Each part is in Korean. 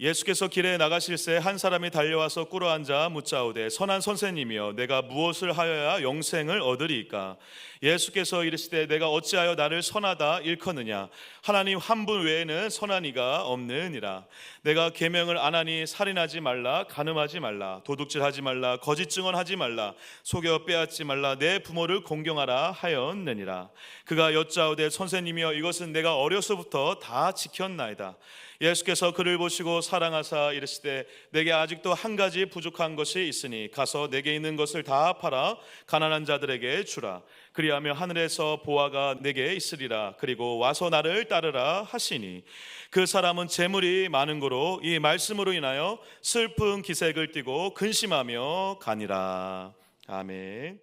예수께서 길에 나가실새 한 사람이 달려와서 꿇어앉아 묻자오되 선한 선생님이여 내가 무엇을 하여야 영생을 얻으리이까. 예수께서 이르시되 내가 어찌하여 나를 선하다 일컫느냐. 하나님 한 분 외에는 선한 이가 없느니라. 내가 계명을 안 하니 살인하지 말라, 간음하지 말라, 도둑질하지 말라, 거짓 증언하지 말라, 속여 빼앗지 말라, 내 부모를 공경하라 하였느니라. 그가 여짜오되 선생님이여 이것은 내가 어려서부터 다 지켰나이다. 예수께서 그를 보시고 사랑하사 이르시되 내게 아직도 한 가지 부족한 것이 있으니 가서 내게 있는 것을 다 팔아 가난한 자들에게 주라. 그리하며 하늘에서 보화가 내게 있으리라. 그리고 와서 나를 따르라 하시니 그 사람은 재물이 많은 고로 이 말씀으로 인하여 슬픈 기색을 띠고 근심하며 가니라. 아멘.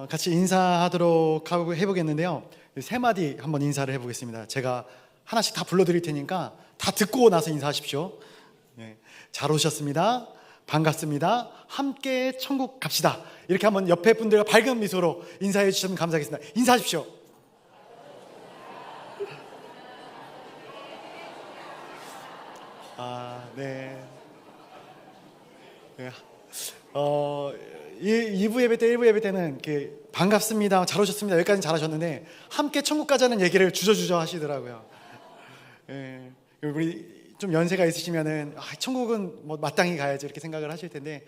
같이 인사하도록 해보겠는데요. 세 마디 한번 인사를 해보겠습니다. 제가 하나씩 다 불러드릴 테니까 다 듣고 나서 인사하십시오. 네. 잘 오셨습니다. 반갑습니다. 함께 천국 갑시다. 이렇게 한번 옆에 분들과 밝은 미소로 인사해 주시면 감사하겠습니다. 인사하십시오. 네. 2부 예배 때, 1부 예배 때는 이렇게 반갑습니다, 잘 오셨습니다, 여기까지는 잘하셨는데 함께 천국 가자는 얘기를 주저주저 하시더라고요. 우리 좀 연세가 있으시면은 천국은 뭐 마땅히 가야지 이렇게 생각을 하실 텐데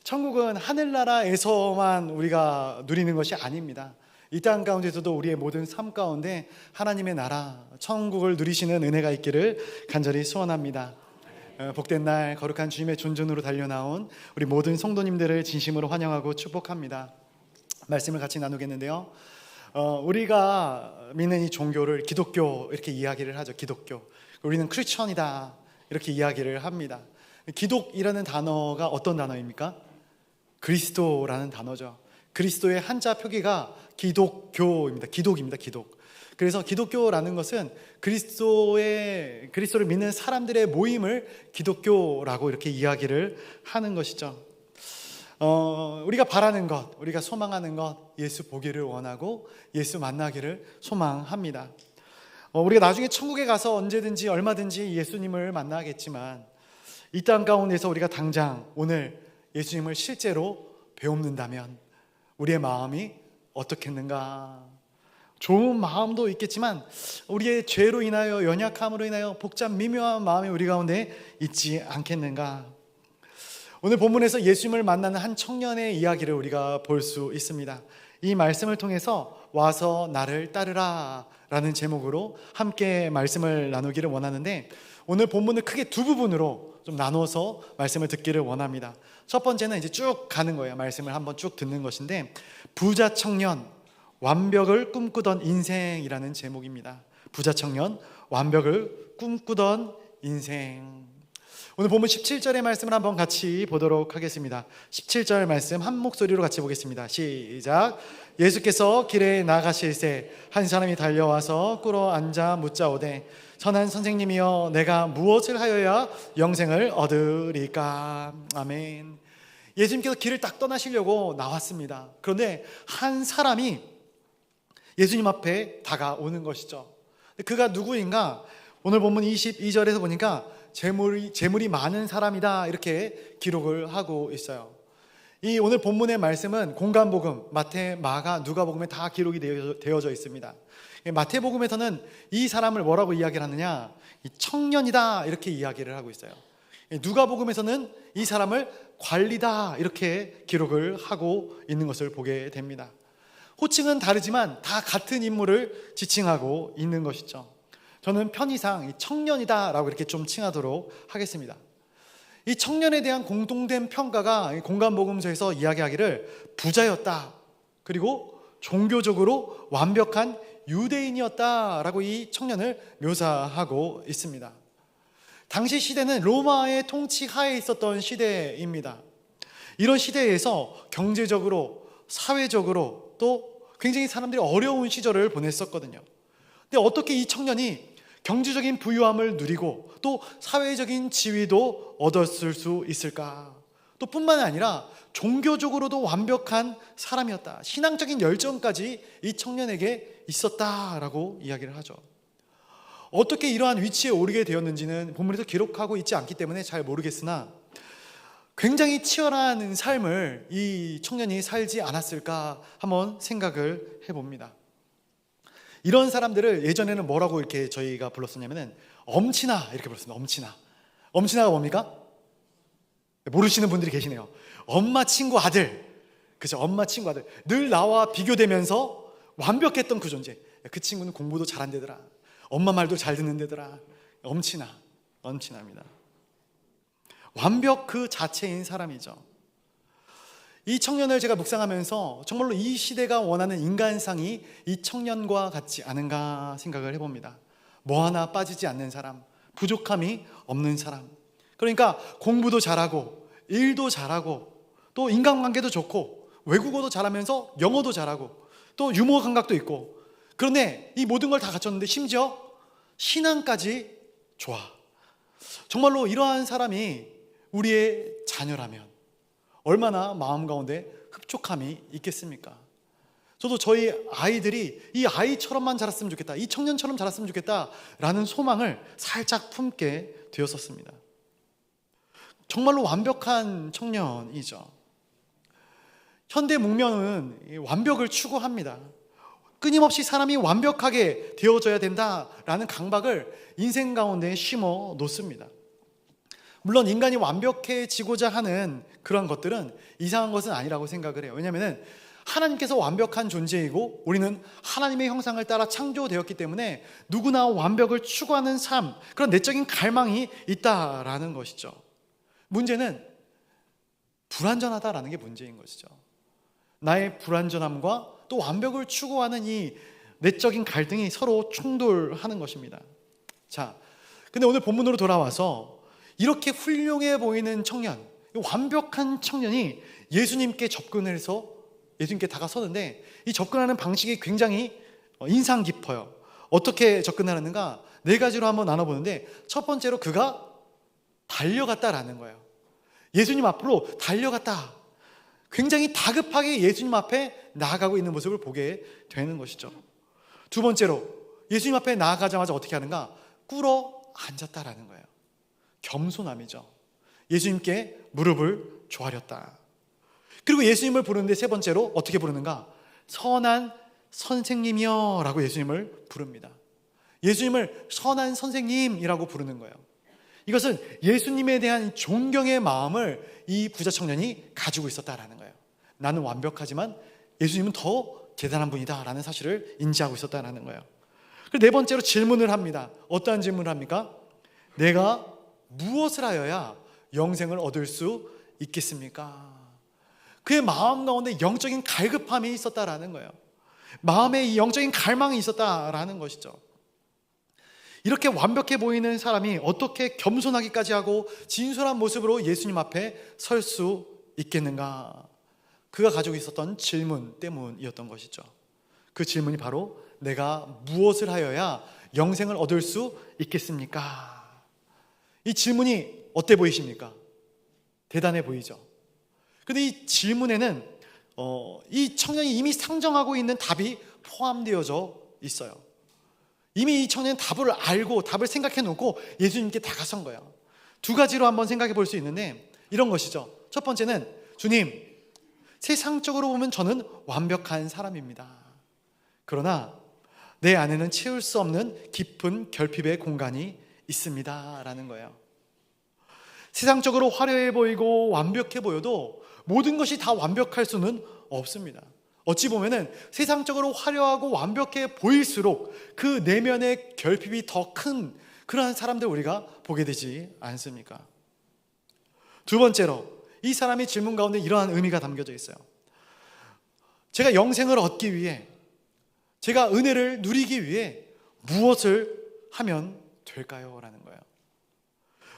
천국은 하늘나라에서만 우리가 누리는 것이 아닙니다. 이 땅 가운데서도 우리의 모든 삶 가운데 하나님의 나라 천국을 누리시는 은혜가 있기를 간절히 소원합니다. 복된 날 거룩한 주님의 존전으로 달려나온 우리 모든 성도님들을 진심으로 환영하고 축복합니다. 말씀을 같이 나누겠는데요, 우리가 믿는 이 종교를 기독교 이렇게 이야기를 하죠. 기독교, 우리는 크리스천이다 이렇게 이야기를 합니다. 기독이라는 단어가 어떤 단어입니까? 그리스도라는 단어죠. 그리스도의 한자 표기가 기독교입니다. 기독입니다. 기독. 그래서 기독교라는 것은 그리스도를 믿는 사람들의 모임을 기독교라고 이렇게 이야기를 하는 것이죠. 우리가 바라는 것, 우리가 소망하는 것, 예수 보기를 원하고 예수 만나기를 소망합니다. 우리가 나중에 천국에 가서 언제든지 얼마든지 예수님을 만나겠지만 이 땅 가운데서 우리가 당장 오늘 예수님을 실제로 배웁는다면 우리의 마음이 어떻겠는가? 좋은 마음도 있겠지만 우리의 죄로 인하여, 연약함으로 인하여 복잡 미묘한 마음이 우리 가운데 있지 않겠는가? 오늘 본문에서 예수님을 만나는 한 청년의 이야기를 우리가 볼 수 있습니다. 이 말씀을 통해서 와서 나를 따르라 라는 제목으로 함께 말씀을 나누기를 원하는데, 오늘 본문을 크게 두 부분으로 좀 나눠서 말씀을 듣기를 원합니다. 첫 번째는 이제 쭉 가는 거예요. 말씀을 한번 쭉 듣는 것인데, 부자 청년 완벽을 꿈꾸던 인생이라는 제목입니다. 부자 청년 완벽을 꿈꾸던 인생. 오늘 본문 17절의 말씀을 한번 같이 보도록 하겠습니다. 17절 말씀 한 목소리로 같이 보겠습니다. 시작. 예수께서 길에 나가실새 한 사람이 달려와서 꿇어 앉아 묻자오되 선한 선생님이여 내가 무엇을 하여야 영생을 얻으리까. 아멘. 예수님께서 길을 딱 떠나시려고 나왔습니다. 그런데 한 사람이 예수님 앞에 다가오는 것이죠. 그가 누구인가? 오늘 본문 22절에서 보니까 재물이 많은 사람이다 이렇게 기록을 하고 있어요. 이 오늘 본문의 말씀은 공간복음, 마태, 마가, 누가복음에 다 기록이 되어져 있습니다. 마태복음에서는 이 사람을 뭐라고 이야기를 하느냐? 이 청년이다 이렇게 이야기를 하고 있어요. 누가복음에서는 이 사람을 관리다 이렇게 기록을 하고 있는 것을 보게 됩니다. 호칭은 다르지만 다 같은 인물을 지칭하고 있는 것이죠. 저는 편의상 청년이다 라고 이렇게 좀 칭하도록 하겠습니다. 이 청년에 대한 공통된 평가가 공간복음서에서 이야기하기를 부자였다, 그리고 종교적으로 완벽한 유대인이었다라고 이 청년을 묘사하고 있습니다. 당시 시대는 로마의 통치 하에 있었던 시대입니다. 이런 시대에서 경제적으로, 사회적으로 또 굉장히 사람들이 어려운 시절을 보냈었거든요. 근데 어떻게 이 청년이 경제적인 부유함을 누리고 또 사회적인 지위도 얻었을 수 있을까? 또 뿐만 아니라 종교적으로도 완벽한 사람이었다, 신앙적인 열정까지 이 청년에게 있었다라고 이야기를 하죠. 어떻게 이러한 위치에 오르게 되었는지는 본문에서 기록하고 있지 않기 때문에 잘 모르겠으나 굉장히 치열한 삶을 이 청년이 살지 않았을까 한번 생각을 해봅니다. 이런 사람들을 예전에는 뭐라고 이렇게 저희가 불렀었냐면은 엄친아 이렇게 불렀습니다. 엄친아. 엄친아가 뭡니까? 모르시는 분들이 계시네요. 엄마 친구 아들. 그죠? 엄마 친구 아들. 늘 나와 비교되면서 완벽했던 그 존재. 그 친구는 공부도 잘한대더라. 엄마 말도 잘 듣는데더라. 엄친아. 엄친아입니다. 완벽 그 자체인 사람이죠. 이 청년을 제가 묵상하면서 정말로 이 시대가 원하는 인간상이 이 청년과 같지 않은가 생각을 해봅니다. 뭐 하나 빠지지 않는 사람, 부족함이 없는 사람. 그러니까 공부도 잘하고 일도 잘하고 또 인간관계도 좋고 외국어도 잘하면서 영어도 잘하고 또 유머 감각도 있고, 그런데 이 모든 걸 다 갖췄는데 심지어 신앙까지 좋아. 정말로 이러한 사람이 우리의 자녀라면 얼마나 마음 가운데 흡족함이 있겠습니까? 저도 저희 아이들이 이 아이처럼만 자랐으면 좋겠다, 이 청년처럼 자랐으면 좋겠다 라는 소망을 살짝 품게 되었었습니다. 정말로 완벽한 청년이죠. 현대 문명은 완벽을 추구합니다. 끊임없이 사람이 완벽하게 되어져야 된다라는 강박을 인생 가운데 심어 놓습니다. 물론 인간이 완벽해지고자 하는 그런 것들은 이상한 것은 아니라고 생각을 해요. 왜냐하면 하나님께서 완벽한 존재이고 우리는 하나님의 형상을 따라 창조되었기 때문에 누구나 완벽을 추구하는 삶, 그런 내적인 갈망이 있다라는 것이죠. 문제는 불완전하다라는 게 문제인 것이죠. 나의 불완전함과 또 완벽을 추구하는 이 내적인 갈등이 서로 충돌하는 것입니다. 자, 근데 오늘 본문으로 돌아와서 이렇게 훌륭해 보이는 청년, 완벽한 청년이 예수님께 접근해서 예수님께 다가서는데 이 접근하는 방식이 굉장히 인상 깊어요. 어떻게 접근하는가? 네 가지로 한번 나눠보는데, 첫 번째로 그가 달려갔다라는 거예요. 예수님 앞으로 달려갔다. 굉장히 다급하게 예수님 앞에 나아가고 있는 모습을 보게 되는 것이죠. 두 번째로 예수님 앞에 나아가자마자 어떻게 하는가? 꿇어 앉았다라는 거예요. 겸손함이죠. 예수님께 무릎을 조아렸다. 그리고 예수님을 부르는데 세 번째로 어떻게 부르는가? 선한 선생님이여 라고 예수님을 부릅니다. 예수님을 선한 선생님이라고 부르는 거예요. 이것은 예수님에 대한 존경의 마음을 이 부자 청년이 가지고 있었다라는 거예요. 나는 완벽하지만 예수님은 더 대단한 분이다라는 사실을 인지하고 있었다라는 거예요. 그리고 네 번째로 질문을 합니다. 어떠한 질문을 합니까? 내가 무엇을 하여야 영생을 얻을 수 있겠습니까? 그의 마음 가운데 영적인 갈급함이 있었다라는 거예요. 마음에 이 영적인 갈망이 있었다라는 것이죠. 이렇게 완벽해 보이는 사람이 어떻게 겸손하기까지 하고 진솔한 모습으로 예수님 앞에 설 수 있겠는가? 그가 가지고 있었던 질문 때문이었던 것이죠. 그 질문이 바로 내가 무엇을 하여야 영생을 얻을 수 있겠습니까? 이 질문이 어때 보이십니까? 대단해 보이죠? 근데 이 질문에는 이 청년이 이미 상정하고 있는 답이 포함되어져 있어요. 이미 이 청년은 답을 알고 답을 생각해 놓고 예수님께 다가선 거예요. 두 가지로 한번 생각해 볼 수 있는데 이런 것이죠. 첫 번째는, 주님, 세상적으로 보면 저는 완벽한 사람입니다. 그러나 내 안에는 채울 수 없는 깊은 결핍의 공간이 있습니다 라는 거예요. 세상적으로 화려해 보이고 완벽해 보여도 모든 것이 다 완벽할 수는 없습니다. 어찌 보면은 세상적으로 화려하고 완벽해 보일수록 그 내면의 결핍이 더 큰 그러한 사람들 우리가 보게 되지 않습니까? 두 번째로, 이 사람의 질문 가운데 이러한 의미가 담겨져 있어요. 제가 영생을 얻기 위해, 제가 은혜를 누리기 위해 무엇을 하면 될까요? 라는 거예요.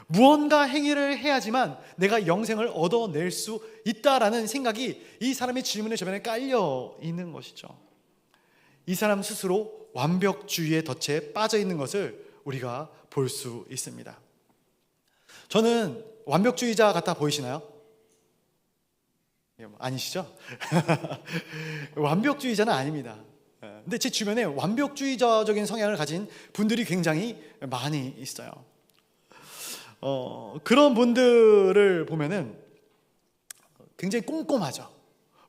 무언가 행위를 해야지만 내가 영생을 얻어낼 수 있다라는 생각이 이 사람의 질문의 저변에 깔려 있는 것이죠. 이 사람 스스로 완벽주의의 덫에 빠져 있는 것을 우리가 볼 수 있습니다. 저는 완벽주의자 같아 보이시나요? 아니시죠? 완벽주의자는 아닙니다. 근데 제 주변에 완벽주의자적인 성향을 가진 분들이 굉장히 많이 있어요. 그런 분들을 보면은 굉장히 꼼꼼하죠.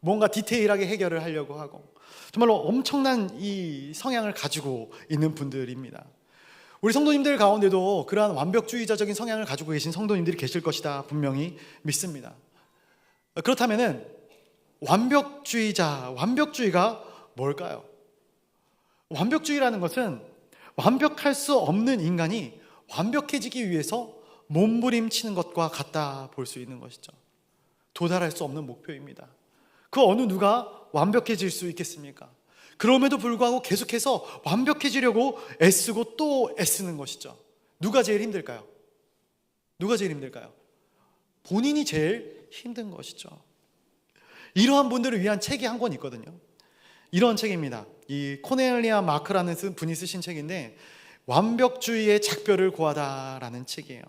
뭔가 디테일하게 해결을 하려고 하고 정말로 엄청난 이 성향을 가지고 있는 분들입니다. 우리 성도님들 가운데도 그러한 완벽주의자적인 성향을 가지고 계신 성도님들이 계실 것이다 분명히 믿습니다. 그렇다면은 완벽주의가 뭘까요? 완벽주의라는 것은 완벽할 수 없는 인간이 완벽해지기 위해서 몸부림치는 것과 같다 볼 수 있는 것이죠. 도달할 수 없는 목표입니다. 그 어느 누가 완벽해질 수 있겠습니까? 그럼에도 불구하고 계속해서 완벽해지려고 애쓰고 또 애쓰는 것이죠. 누가 제일 힘들까요? 본인이 제일 힘든 것이죠. 이러한 분들을 위한 책이 한 권 있거든요. 이런 책입니다. 이 코넬리아 마크라는 분이 쓰신 책인데 완벽주의의 작별을 고하다라는 책이에요.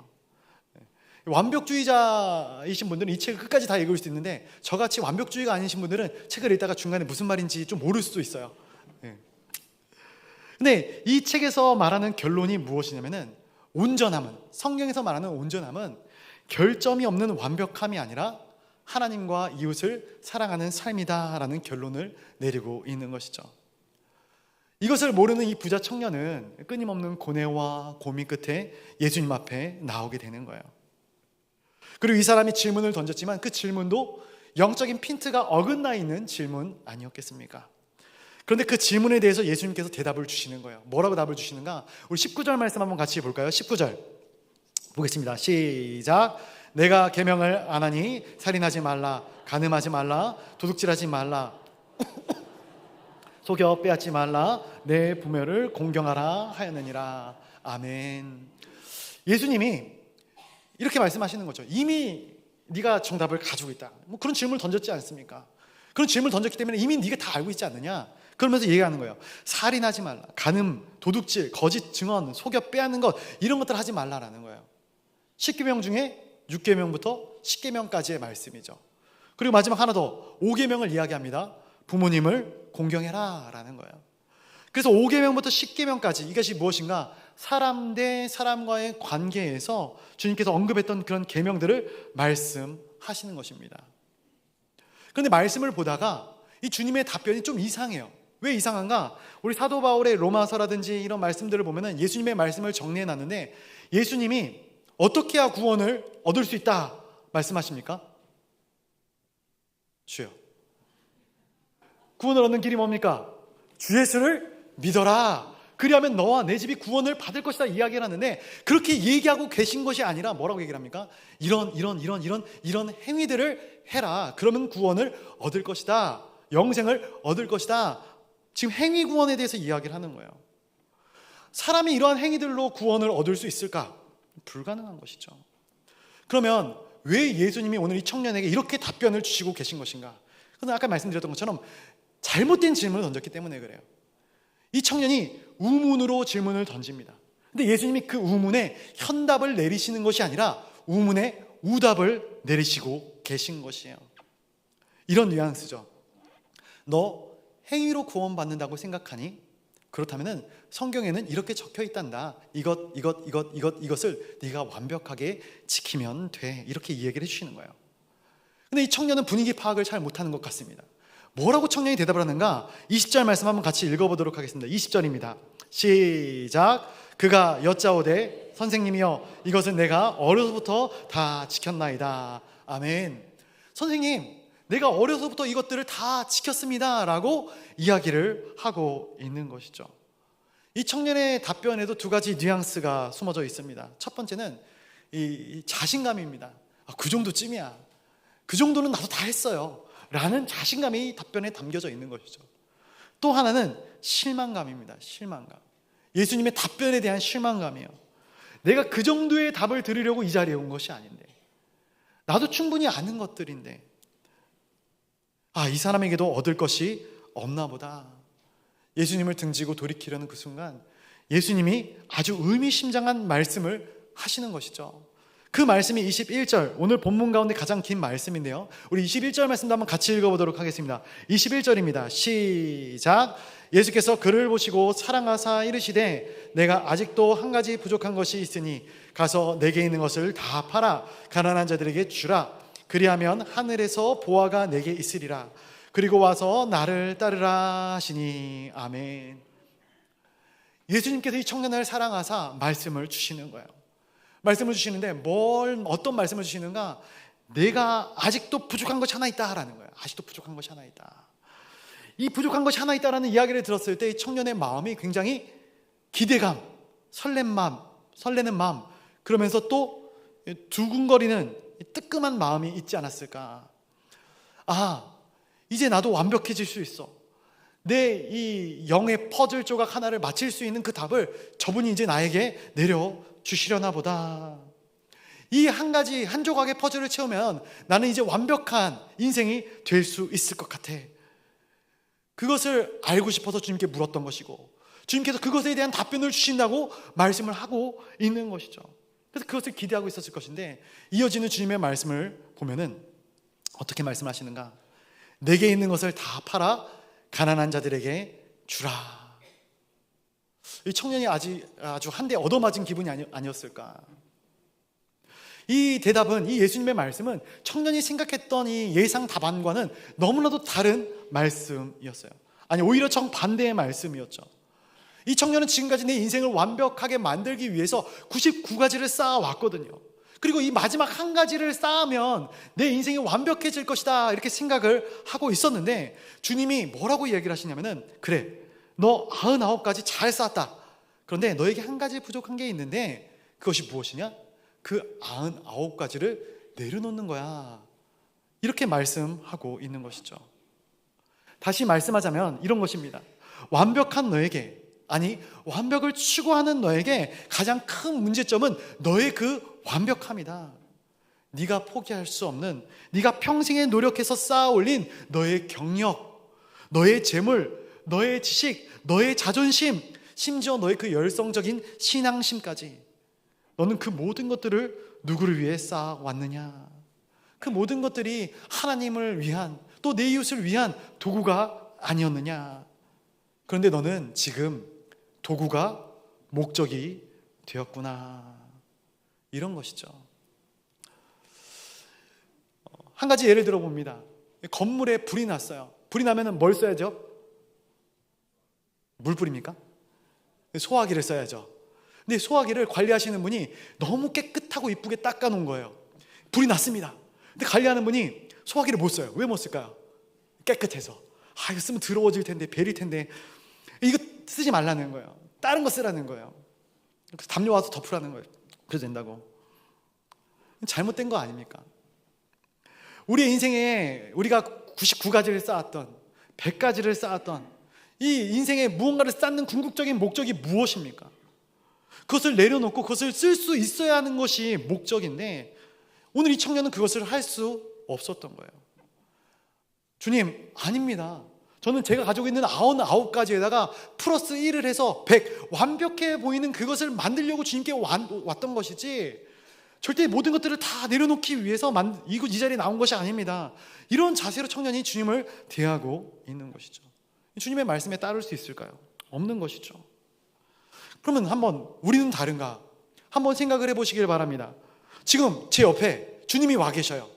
완벽주의자이신 분들은 이 책을 끝까지 다 읽을 수 있는데 저같이 완벽주의가 아니신 분들은 책을 읽다가 중간에 무슨 말인지 좀 모를 수도 있어요. 근데 이 책에서 말하는 결론이 무엇이냐면은 성경에서 말하는 온전함은 결점이 없는 완벽함이 아니라 하나님과 이웃을 사랑하는 삶이다라는 결론을 내리고 있는 것이죠. 이것을 모르는 이 부자 청년은 끊임없는 고뇌와 고민 끝에 예수님 앞에 나오게 되는 거예요. 그리고 이 사람이 질문을 던졌지만 그 질문도 영적인 핀트가 어긋나 있는 질문 아니었겠습니까? 그런데 그 질문에 대해서 예수님께서 대답을 주시는 거예요. 뭐라고 답을 주시는가? 우리 19절 말씀 한번 같이 볼까요? 19절 보겠습니다. 시작. 내가 계명을 안 하니 살인하지 말라, 간음하지 말라, 도둑질하지 말라, 속여 빼앗지 말라, 내 부모를 공경하라 하였느니라. 아멘. 예수님이 이렇게 말씀하시는 거죠. 이미 네가 정답을 가지고 있다. 뭐 그런 질문을 던졌지 않습니까? 그런 질문을 던졌기 때문에 이미 네가 다 알고 있지 않느냐? 그러면서 얘기하는 거예요. 살인하지 말라, 간음, 도둑질, 거짓 증언, 속여 빼앗는 것 이런 것들 하지 말라라는 거예요. 10계명 중에 6계명부터 10계명까지의 말씀이죠. 그리고 마지막 하나 더 5계명을 이야기합니다. 부모님을 공경해라 라는 거예요. 그래서 5계명부터 10계명까지 이것이 무엇인가? 사람 대 사람과의 관계에서 주님께서 언급했던 그런 계명들을 말씀하시는 것입니다. 그런데 말씀을 보다가 이 주님의 답변이 좀 이상해요. 왜 이상한가? 우리 사도 바울의 로마서라든지 이런 말씀들을 보면은 예수님의 말씀을 정리해 놨는데 예수님이 어떻게 해야 구원을 얻을 수 있다 말씀하십니까? 주여. 구원을 얻는 길이 뭡니까? 주 예수를 믿어라. 그리하면 너와 내 집이 구원을 받을 것이다 이야기를 하는데 그렇게 얘기하고 계신 것이 아니라 뭐라고 얘기를 합니까? 이런 행위들을 해라. 그러면 구원을 얻을 것이다. 영생을 얻을 것이다. 지금 행위 구원에 대해서 이야기를 하는 거예요. 사람이 이러한 행위들로 구원을 얻을 수 있을까? 불가능한 것이죠. 그러면 왜 예수님이 오늘 이 청년에게 이렇게 답변을 주시고 계신 것인가? 그건 아까 말씀드렸던 것처럼 잘못된 질문을 던졌기 때문에 그래요. 이 청년이 우문으로 질문을 던집니다. 근데 예수님이 그 우문에 현답을 내리시는 것이 아니라 우문에 우답을 내리시고 계신 것이에요. 이런 뉘앙스죠. 너 행위로 구원받는다고 생각하니? 그렇다면 성경에는 이렇게 적혀 있단다. 이것을 네가 완벽하게 지키면 돼. 이렇게 이야기를 해주시는 거예요. 근데 이 청년은 분위기 파악을 잘 못하는 것 같습니다. 뭐라고 청년이 대답을 하는가? 20절 말씀 한번 같이 읽어보도록 하겠습니다. 20절입니다. 시작. 그가 여짜오되 선생님이여 이것은 내가 어려서부터 다 지켰나이다. 아멘. 선생님, 내가 어려서부터 이것들을 다 지켰습니다 라고 이야기를 하고 있는 것이죠. 이 청년의 답변에도 두 가지 뉘앙스가 숨어져 있습니다. 첫 번째는 이 자신감입니다. 그 정도쯤이야. 그 정도는 나도 다 했어요 라는 자신감이 답변에 담겨져 있는 것이죠. 또 하나는 실망감입니다. 실망감. 예수님의 답변에 대한 실망감이에요. 내가 그 정도의 답을 들으려고 이 자리에 온 것이 아닌데, 나도 충분히 아는 것들인데 이 사람에게도 얻을 것이 없나 보다. 예수님을 등지고 돌이키려는 그 순간 예수님이 아주 의미심장한 말씀을 하시는 것이죠. 그 말씀이 21절, 오늘 본문 가운데 가장 긴 말씀인데요, 우리 21절 말씀도 한번 같이 읽어보도록 하겠습니다. 21절입니다. 시작. 예수께서 그를 보시고 사랑하사 이르시되 내가 아직도 한 가지 부족한 것이 있으니 가서 내게 있는 것을 다 팔아 가난한 자들에게 주라. 그리하면 하늘에서 보화가 내게 있으리라. 그리고 와서 나를 따르라 하시니. 아멘. 예수님께서 이 청년을 사랑하사 말씀을 주시는 거예요. 말씀을 주시는데 어떤 말씀을 주시는가? 내가 아직도 부족한 것이 하나 있다라는 거예요. 아직도 부족한 것이 하나 있다. 이 부족한 것이 하나 있다라는 이야기를 들었을 때 이 청년의 마음이 굉장히 기대감, 설레는 마음, 그러면서 또 두근거리는 뜨끔한 마음이 있지 않았을까? 이제 나도 완벽해질 수 있어. 내 이 영의 퍼즐 조각 하나를 맞힐 수 있는 그 답을 저분이 이제 나에게 내려주시려나 보다. 이 한 조각의 퍼즐을 채우면 나는 이제 완벽한 인생이 될 수 있을 것 같아. 그것을 알고 싶어서 주님께 물었던 것이고, 주님께서 그것에 대한 답변을 주신다고 말씀을 하고 있는 것이죠. 그래서 그것을 기대하고 있었을 것인데, 이어지는 주님의 말씀을 보면은 어떻게 말씀하시는가? 내게 있는 것을 다 팔아 가난한 자들에게 주라. 이 청년이 아주 한 대 얻어맞은 기분이 아니었을까? 이 대답은, 이 예수님의 말씀은 청년이 생각했던 이 예상 답안과는 너무나도 다른 말씀이었어요. 아니, 오히려 정반대의 말씀이었죠. 이 청년은 지금까지 내 인생을 완벽하게 만들기 위해서 99가지를 쌓아왔거든요. 그리고 이 마지막 한 가지를 쌓으면 내 인생이 완벽해질 것이다, 이렇게 생각을 하고 있었는데, 주님이 뭐라고 이야기를 하시냐면은, 그래, 너 99가지 잘 쌓았다. 그런데 너에게 한 가지 부족한 게 있는데 그것이 무엇이냐? 그 99가지를 내려놓는 거야. 이렇게 말씀하고 있는 것이죠. 다시 말씀하자면 이런 것입니다. 완벽한 너에게, 아니 완벽을 추구하는 너에게 가장 큰 문제점은 너의 그 완벽함이다. 네가 포기할 수 없는, 네가 평생에 노력해서 쌓아 올린 너의 경력, 너의 재물, 너의 지식, 너의 자존심, 심지어 너의 그 열성적인 신앙심까지, 너는 그 모든 것들을 누구를 위해 쌓아왔느냐? 그 모든 것들이 하나님을 위한, 또 내 이웃을 위한 도구가 아니었느냐? 그런데 너는 지금 도구가 목적이 되었구나. 이런 것이죠. 한 가지 예를 들어 봅니다. 건물에 불이 났어요. 불이 나면 뭘 써야죠? 물 뿌립니까? 소화기를 써야죠. 근데 소화기를 관리하시는 분이 너무 깨끗하고 이쁘게 닦아 놓은 거예요. 불이 났습니다. 근데 관리하는 분이 소화기를 못 써요. 왜 못 쓸까요? 깨끗해서. 이거 쓰면 더러워질 텐데, 베릴 텐데, 이거 쓰지 말라는 거예요. 다른 거 쓰라는 거예요. 그래서 담요 와서 덮으라는 거예요. 그래도 된다고. 잘못된 거 아닙니까? 우리의 인생에 우리가 99가지를 쌓았던, 100가지를 쌓았던 이 인생에 무언가를 쌓는 궁극적인 목적이 무엇입니까? 그것을 내려놓고 그것을 쓸 수 있어야 하는 것이 목적인데, 오늘 이 청년은 그것을 할 수 없었던 거예요. 주님, 아닙니다. 저는 제가 가지고 있는 99가지에다가 플러스 1을 해서 100, 완벽해 보이는 그것을 만들려고 주님께 왔던 것이지, 절대 모든 것들을 다 내려놓기 위해서 이 자리에 나온 것이 아닙니다. 이런 자세로 청년이 주님을 대하고 있는 것이죠. 주님의 말씀에 따를 수 있을까요? 없는 것이죠. 그러면 한번 우리는 다른가? 한번 생각을 해보시길 바랍니다. 지금 제 옆에 주님이 와 계셔요.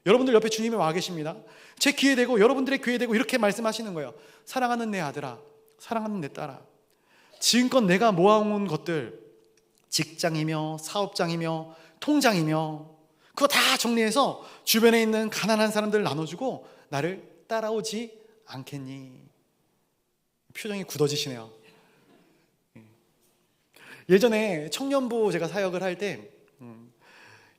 여러분들 옆에 주님이 와 계십니다. 제 귀에 대고, 여러분들의 귀에 대고 이렇게 말씀하시는 거예요. 사랑하는 내 아들아, 사랑하는 내 딸아, 지금껏 내가 모아온 것들, 직장이며 사업장이며 통장이며 그거 다 정리해서 주변에 있는 가난한 사람들 나눠주고 나를 따라오지 않겠니? 표정이 굳어지시네요. 예전에 청년부 제가 사역을 할 때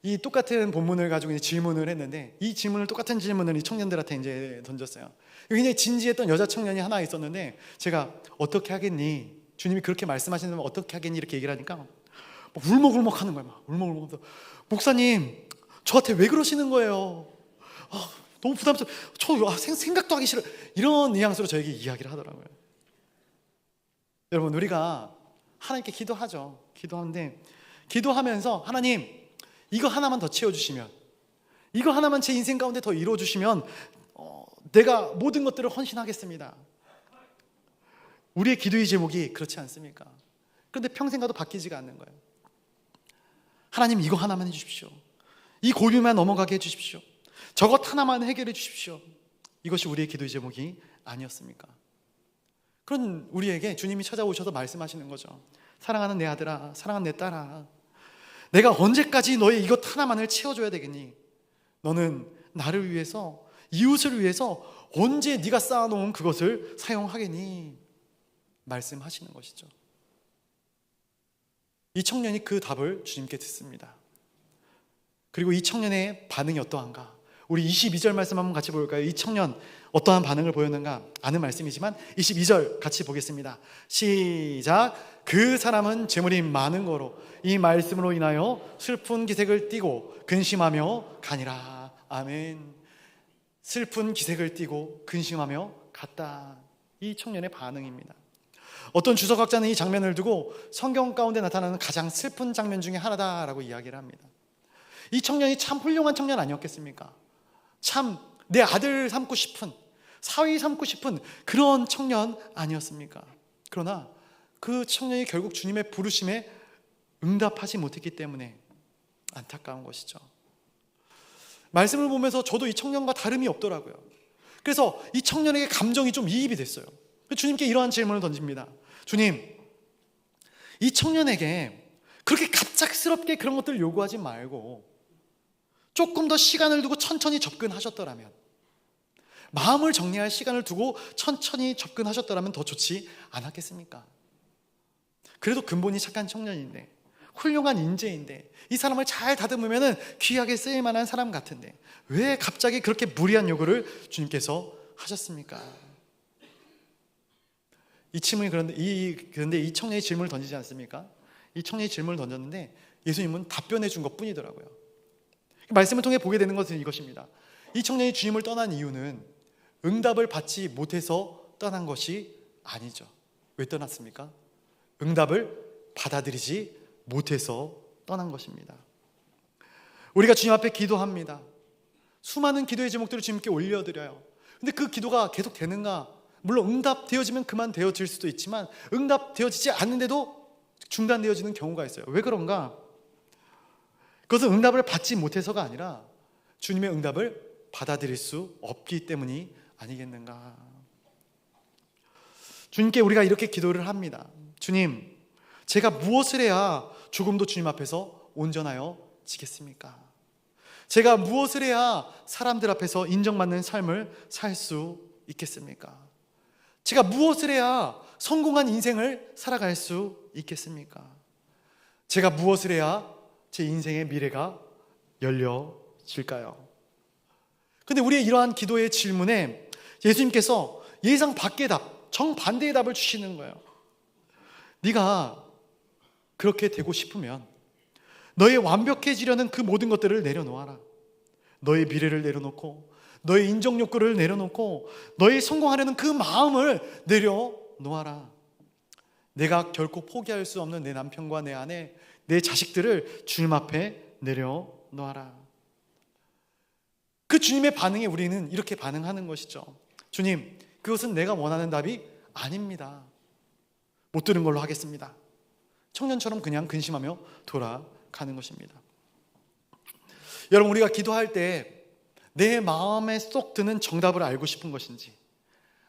이 똑같은 본문을 가지고 이제 질문을 했는데, 이 질문을, 똑같은 질문을 이 청년들한테 이제 던졌어요. 굉장히 진지했던 여자 청년이 하나 있었는데, 제가 어떻게 하겠니? 주님이 그렇게 말씀하시는 분 어떻게 하겠니? 이렇게 얘기를 하니까 막 울먹울먹 하는 거예요. 막 울먹울먹. 목사님, 저한테 왜 그러시는 거예요? 너무 부담스러워. 저 생각도 하기 싫어. 이런 뉘앙스로 저에게 이야기를 하더라고요. 여러분, 우리가 하나님께 기도하죠. 기도하는데, 기도하면서 하나님, 이거 하나만 더 채워주시면, 이거 하나만 제 인생 가운데 더 이루어주시면 내가 모든 것들을 헌신하겠습니다. 우리의 기도의 제목이 그렇지 않습니까? 그런데 평생 가도 바뀌지가 않는 거예요. 하나님, 이거 하나만 해주십시오. 이 고비만 넘어가게 해주십시오. 저것 하나만 해결해 주십시오. 이것이 우리의 기도의 제목이 아니었습니까? 그런 우리에게 주님이 찾아오셔서 말씀하시는 거죠. 사랑하는 내 아들아, 사랑하는 내 딸아, 내가 언제까지 너의 이것 하나만을 채워줘야 되겠니? 너는 나를 위해서, 이웃을 위해서 언제 네가 쌓아놓은 그것을 사용하겠니? 말씀하시는 것이죠. 이 청년이 그 답을 주님께 듣습니다. 그리고 이 청년의 반응이 어떠한가? 우리 22절 말씀 한번 같이 볼까요? 이 청년 어떠한 반응을 보였는가? 아는 말씀이지만 22절 같이 보겠습니다. 시작. 그 사람은 재물이 많은 거로 이 말씀으로 인하여 슬픈 기색을 띠고 근심하며 가니라. 아멘. 슬픈 기색을 띠고 근심하며 갔다. 이 청년의 반응입니다. 어떤 주석학자는 이 장면을 두고 성경 가운데 나타나는 가장 슬픈 장면 중에 하나다라고 이야기를 합니다. 이 청년이 참 훌륭한 청년 아니었겠습니까? 참 내 아들 삼고 싶은, 사위 삼고 싶은 그런 청년 아니었습니까? 그러나 그 청년이 결국 주님의 부르심에 응답하지 못했기 때문에 안타까운 것이죠. 말씀을 보면서 저도 이 청년과 다름이 없더라고요. 그래서 이 청년에게 감정이 좀 이입이 됐어요. 주님께 이러한 질문을 던집니다. 주님, 이 청년에게 그렇게 갑작스럽게 그런 것들을 요구하지 말고 조금 더 시간을 두고 천천히 접근하셨더라면, 마음을 정리할 시간을 두고 천천히 접근하셨더라면 더 좋지 않았겠습니까? 그래도 근본이 착한 청년인데, 훌륭한 인재인데, 이 사람을 잘 다듬으면 귀하게 쓰일 만한 사람 같은데 왜 갑자기 그렇게 무리한 요구를 주님께서 하셨습니까? 그런데 이 청년이 질문을 던지지 않습니까? 이 청년이 질문을 던졌는데 예수님은 답변해 준 것 뿐이더라고요. 말씀을 통해 보게 되는 것은 이것입니다. 이 청년이 주님을 떠난 이유는 응답을 받지 못해서 떠난 것이 아니죠. 왜 떠났습니까? 응답을 받아들이지 못해서 떠난 것입니다. 우리가 주님 앞에 기도합니다. 수많은 기도의 제목들을 주님께 올려드려요. 근데 그 기도가 계속 되는가? 물론 응답되어지면 그만되어질 수도 있지만 응답되어지지 않는데도 중단되어지는 경우가 있어요. 왜 그런가? 그것은 응답을 받지 못해서가 아니라 주님의 응답을 받아들일 수 없기 때문이 아니겠는가? 주님께 우리가 이렇게 기도를 합니다. 주님, 제가 무엇을 해야 조금도 주님 앞에서 온전하여 지겠습니까? 제가 무엇을 해야 사람들 앞에서 인정받는 삶을 살 수 있겠습니까? 제가 무엇을 해야 성공한 인생을 살아갈 수 있겠습니까? 제가 무엇을 해야 제 인생의 미래가 열려질까요? 그런데 우리의 이러한 기도의 질문에 예수님께서 예상 밖의 답, 정반대의 답을 주시는 거예요. 네가 그렇게 되고 싶으면 너의 완벽해지려는 그 모든 것들을 내려놓아라. 너의 미래를 내려놓고 너의 인정 욕구를 내려놓고 너의 성공하려는 그 마음을 내려놓아라. 내가 결코 포기할 수 없는 내 남편과 내 아내, 내 자식들을 주님 앞에 내려놓아라. 그 주님의 반응에 우리는 이렇게 반응하는 것이죠. 주님, 그것은 내가 원하는 답이 아닙니다. 못 들은 걸로 하겠습니다. 청년처럼 그냥 근심하며 돌아가는 것입니다. 여러분, 우리가 기도할 때 내 마음에 쏙 드는 정답을 알고 싶은 것인지,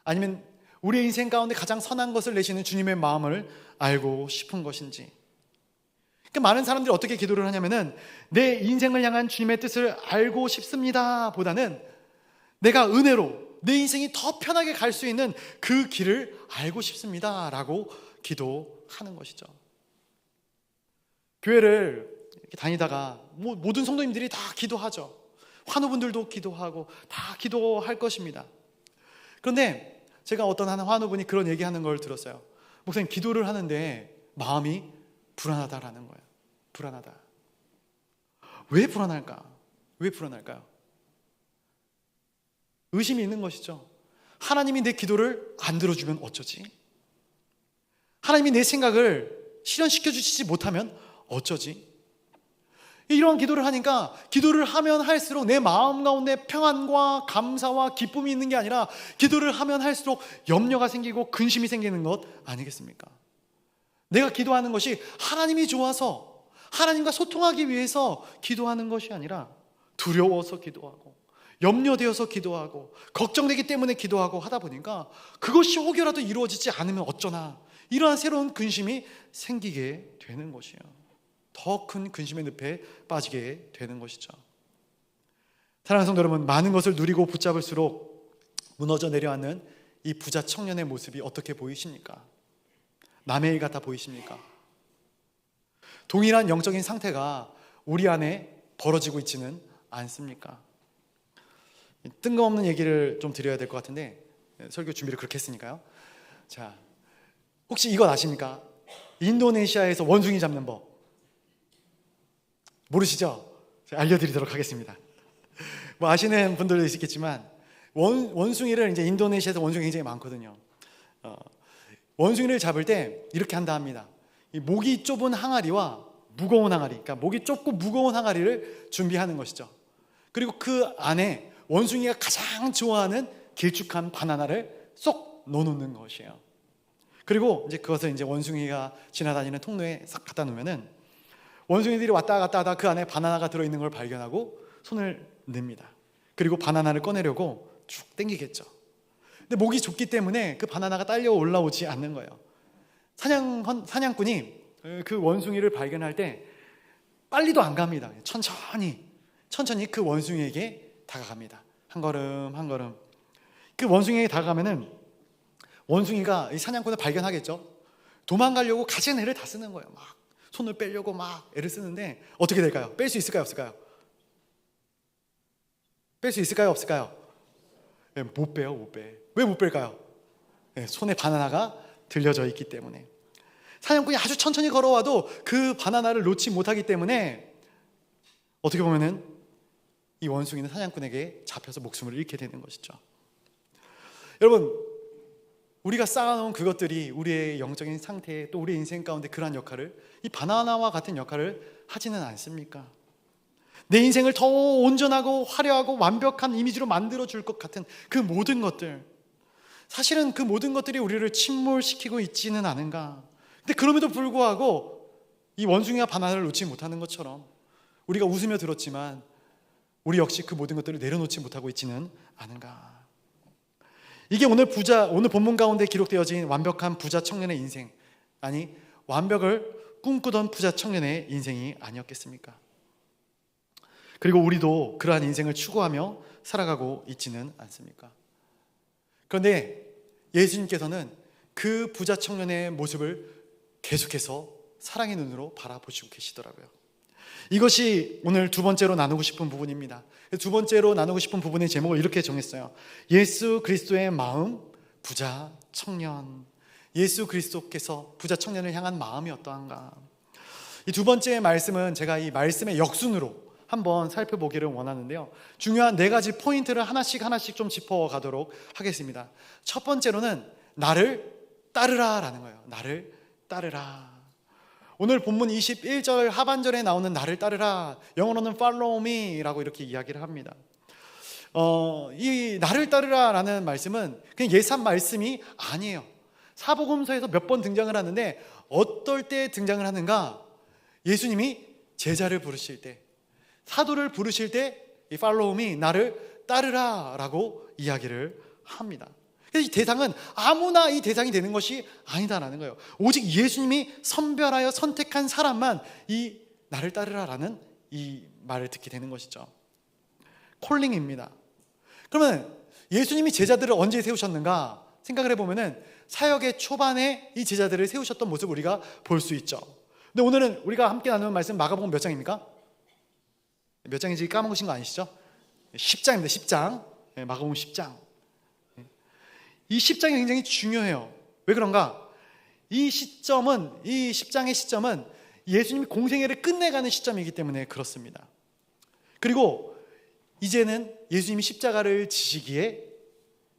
아니면 우리의 인생 가운데 가장 선한 것을 내시는 주님의 마음을 알고 싶은 것인지. 그러니까 많은 사람들이 어떻게 기도를 하냐면은 내 인생을 향한 주님의 뜻을 알고 싶습니다 보다는 내가 은혜로 내 인생이 더 편하게 갈 수 있는 그 길을 알고 싶습니다 라고 기도하는 것이죠. 교회를 이렇게 다니다가 모든 성도님들이 다 기도하죠. 환우분들도 기도하고 다 기도할 것입니다. 그런데 제가 어떤 한 환우분이 그런 얘기하는 걸 들었어요. 목사님, 기도를 하는데 마음이 불안하다라는 거예요. 불안하다. 왜 불안할까? 왜 불안할까요? 의심이 있는 것이죠. 하나님이 내 기도를 안 들어주면 어쩌지? 하나님이 내 생각을 실현시켜 주시지 못하면 어쩌지? 이런 기도를 하니까 기도를 하면 할수록 내 마음 가운데 평안과 감사와 기쁨이 있는 게 아니라 기도를 하면 할수록 염려가 생기고 근심이 생기는 것 아니겠습니까? 내가 기도하는 것이 하나님이 좋아서 하나님과 소통하기 위해서 기도하는 것이 아니라 두려워서 기도하고 염려되어서 기도하고 걱정되기 때문에 기도하고 하다 보니까 그것이 혹여라도 이루어지지 않으면 어쩌나 이러한 새로운 근심이 생기게 되는 것이에요. 더 큰 근심의 늪에 빠지게 되는 것이죠. 사랑하는 성도 여러분, 많은 것을 누리고 붙잡을수록 무너져 내려앉는 이 부자 청년의 모습이 어떻게 보이십니까? 남의 일 같아 보이십니까? 동일한 영적인 상태가 우리 안에 벌어지고 있지는 않습니까? 뜬금없는 얘기를 좀 드려야 될 것 같은데 설교 준비를 그렇게 했으니까요. 자, 혹시 이것 아십니까? 인도네시아에서 원숭이 잡는 법 모르시죠? 제가 알려드리도록 하겠습니다. 뭐 아시는 분들도 있겠지만 원숭이를 이제 인도네시아에서 원숭이 굉장히 많거든요. 원숭이를 잡을 때 이렇게 한다 합니다. 이 목이 좁은 항아리와 무거운 항아리, 그러니까 목이 좁고 무거운 항아리를 준비하는 것이죠. 그리고 그 안에 원숭이가 가장 좋아하는 길쭉한 바나나를 쏙 넣어놓는 것이에요. 그리고 이제 그것을 이제 원숭이가 지나다니는 통로에 싹 갖다 놓으면은 원숭이들이 왔다 갔다 하다 그 안에 바나나가 들어있는 걸 발견하고 손을 냅니다. 그리고 바나나를 꺼내려고 쭉 당기겠죠. 근데 목이 좁기 때문에 그 바나나가 딸려 올라오지 않는 거예요. 사냥꾼이 그 원숭이를 발견할 때 빨리도 안 갑니다. 천천히 그 원숭이에게 다가갑니다. 한 걸음 한 걸음. 그 원숭이에게 다가가면은 원숭이가 이 사냥꾼을 발견하겠죠. 도망가려고 가진 애를 다 쓰는 거예요. 막 손을 빼려고 막 애를 쓰는데 어떻게 될까요? 뺄 수 있을까요? 없을까요? 뺄 수 있을까요? 없을까요? 네, 못 빼요. 못 빼. 왜 못 뺄까요? 네, 손에 바나나가 들려져 있기 때문에. 사냥꾼이 아주 천천히 걸어와도 그 바나나를 놓지 못하기 때문에 어떻게 보면은 이 원숭이는 사냥꾼에게 잡혀서 목숨을 잃게 되는 것이죠. 여러분, 우리가 쌓아놓은 그것들이 우리의 영적인 상태 또 우리의 인생 가운데 그러한 역할을 이 바나나와 같은 역할을 하지는 않습니까? 내 인생을 더 온전하고 화려하고 완벽한 이미지로 만들어줄 것 같은 그 모든 것들, 사실은 그 모든 것들이 우리를 침몰시키고 있지는 않은가. 근데 그럼에도 불구하고 이 원숭이와 바나나를 놓지 못하는 것처럼 우리가 웃으며 들었지만 우리 역시 그 모든 것들을 내려놓지 못하고 있지는 않은가. 이게 오늘 본문 가운데 기록되어진 완벽한 부자 청년의 인생, 아니 완벽을 꿈꾸던 부자 청년의 인생이 아니었겠습니까? 그리고 우리도 그러한 인생을 추구하며 살아가고 있지는 않습니까? 그런데 예수님께서는 그 부자 청년의 모습을 계속해서 사랑의 눈으로 바라보시고 계시더라고요. 이것이 오늘 두 번째로 나누고 싶은 부분입니다. 두 번째로 나누고 싶은 부분의 제목을 이렇게 정했어요. 예수 그리스도의 마음, 부자 청년. 예수 그리스도께서 부자 청년을 향한 마음이 어떠한가. 이 두 번째 말씀은 제가 이 말씀의 역순으로 한번 살펴보기를 원하는데요. 중요한 네 가지 포인트를 하나씩 좀 짚어가도록 하겠습니다. 첫 번째로는 나를 따르라라는 거예요. 나를 따르라. 오늘 본문 21절 하반절에 나오는 나를 따르라, 영어로는 follow me라고 이렇게 이야기를 합니다. 이 나를 따르라라는 말씀은 그냥 예산 말씀이 아니에요. 사복음서에서 몇 번 등장을 하는데 어떨 때 등장을 하는가? 예수님이 제자를 부르실 때, 사도를 부르실 때 이 follow me, 나를 따르라라고 이야기를 합니다. 그래서 이 대상은 아무나 이 대상이 되는 것이 아니다라는 거예요. 오직 예수님이 선별하여 선택한 사람만 이 나를 따르라라는 이 말을 듣게 되는 것이죠. 콜링입니다. 그러면 예수님이 제자들을 언제 세우셨는가 생각을 해보면은 사역의 초반에 이 제자들을 세우셨던 모습을 우리가 볼 수 있죠. 근데 오늘은 우리가 함께 나누는 말씀 마가복음 몇 장입니까? 몇 장인지 까먹으신 거 아니시죠? 10장입니다. 10장. 마가복음 10장. 이 10장이 굉장히 중요해요. 왜 그런가? 이 10장의 시점은 예수님이 공생애를 끝내가는 시점이기 때문에 그렇습니다. 그리고 이제는 예수님이 십자가를 지시기에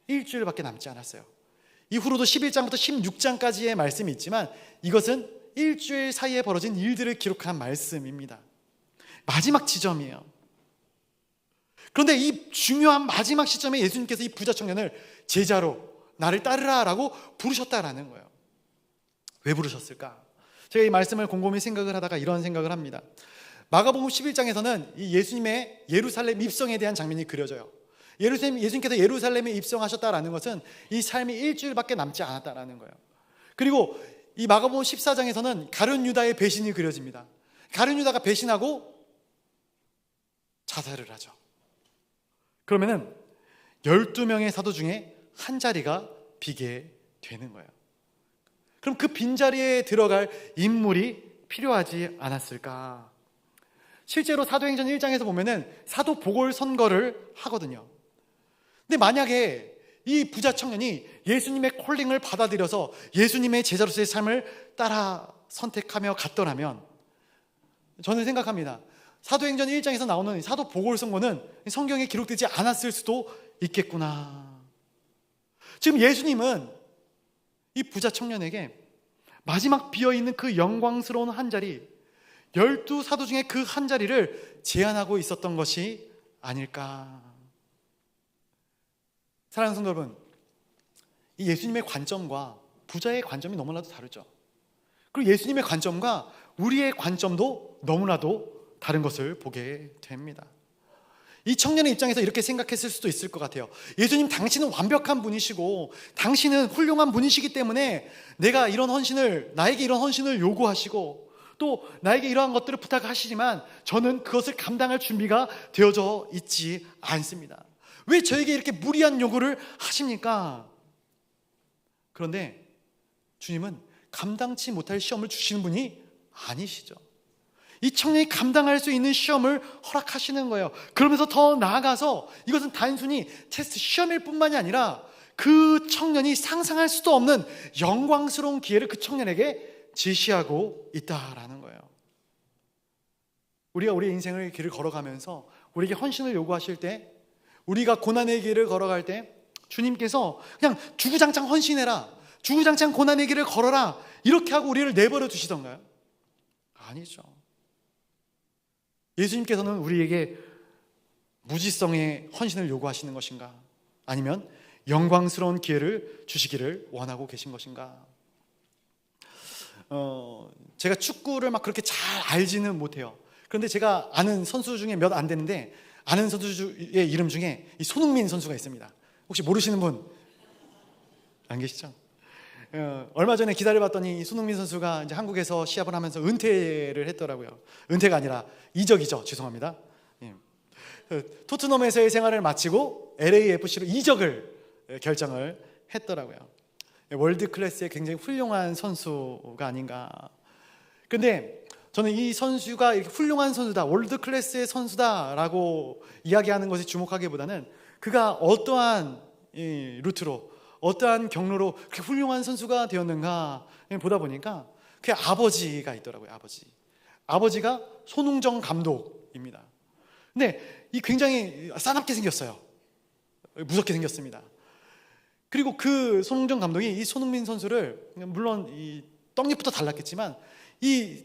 일주일밖에 남지 않았어요. 이후로도 11장부터 16장까지의 말씀이 있지만 이것은 일주일 사이에 벌어진 일들을 기록한 말씀입니다. 마지막 지점이에요. 그런데 이 중요한 마지막 시점에 예수님께서 이 부자 청년을 제자로 나를 따르라라고 부르셨다라는 거예요. 왜 부르셨을까? 제가 이 말씀을 곰곰이 생각을 하다가 이런 생각을 합니다. 마가복음 11장에서는 이 예수님의 예루살렘 입성에 대한 장면이 그려져요. 예수님께서 예루살렘에 입성하셨다라는 것은 이 삶이 일주일밖에 남지 않았다라는 거예요. 그리고 이 마가복음 14장에서는 가룟 유다의 배신이 그려집니다. 가룟 유다가 배신하고 자살을 하죠. 그러면은 12명의 사도 중에 한 자리가 비게 되는 거예요. 그럼 그 빈자리에 들어갈 인물이 필요하지 않았을까? 실제로 사도행전 1장에서 보면은 사도 보궐선거를 하거든요. 근데 만약에 이 부자 청년이 예수님의 콜링을 받아들여서 예수님의 제자로서의 삶을 따라 선택하며 갔더라면, 저는 생각합니다. 사도행전 1장에서 나오는 사도 보궐선거는 성경에 기록되지 않았을 수도 있겠구나. 지금 예수님은 이 부자 청년에게 마지막 비어있는 그 영광스러운 한 자리, 12사도 중에 그 한 자리를 제안하고 있었던 것이 아닐까. 사랑하는 성도 여러분, 이 예수님의 관점과 부자의 관점이 너무나도 다르죠. 그리고 예수님의 관점과 우리의 관점도 너무나도 다른 것을 보게 됩니다. 이 청년의 입장에서 이렇게 생각했을 수도 있을 것 같아요. 예수님, 당신은 완벽한 분이시고 당신은 훌륭한 분이시기 때문에 나에게 이런 헌신을 요구하시고 또 나에게 이러한 것들을 부탁하시지만 저는 그것을 감당할 준비가 되어져 있지 않습니다. 왜 저에게 이렇게 무리한 요구를 하십니까? 그런데 주님은 감당치 못할 시험을 주시는 분이 아니시죠. 이 청년이 감당할 수 있는 시험을 허락하시는 거예요. 그러면서 더 나아가서 이것은 단순히 테스트 시험일 뿐만이 아니라 그 청년이 상상할 수도 없는 영광스러운 기회를 그 청년에게 제시하고 있다라는 거예요. 우리가 우리의 인생의 길을 걸어가면서 우리에게 헌신을 요구하실 때, 우리가 고난의 길을 걸어갈 때 주님께서 그냥 주구장창 헌신해라, 주구장창 고난의 길을 걸어라 이렇게 하고 우리를 내버려 두시던가요? 아니죠. 예수님께서는 우리에게 무지성의 헌신을 요구하시는 것인가? 아니면 영광스러운 기회를 주시기를 원하고 계신 것인가? 제가 축구를 막 그렇게 잘 알지는 못해요. 그런데 제가 아는 선수 중에 몇 안 되는데, 아는 선수의 이름 중에 이 손흥민 선수가 있습니다. 혹시 모르시는 분 안 계시죠? 얼마 전에 기사를 봤더니 이 손흥민 선수가 이제 한국에서 시합을 하면서 은퇴를 했더라고요. 은퇴가 아니라 이적이죠. 죄송합니다. 토트넘에서의 생활을 마치고 LAFC로 이적을 결정을 했더라고요. 월드 클래스의 굉장히 훌륭한 선수가 아닌가. 근데 저는 이 선수가 이렇게 훌륭한 선수다, 월드 클래스의 선수다라고 이야기하는 것에 주목하기보다는 그가 어떠한 루트로, 어떠한 경로로 그렇게 훌륭한 선수가 되었는가 보다 보니까 그의 아버지가 있더라고요. 아버지가 손흥정 감독입니다. 근데 이 굉장히 싸납게 생겼어요. 무섭게 생겼습니다. 그리고 그 손흥정 감독이 이 손흥민 선수를, 물론 이 떡잎부터 달랐겠지만 이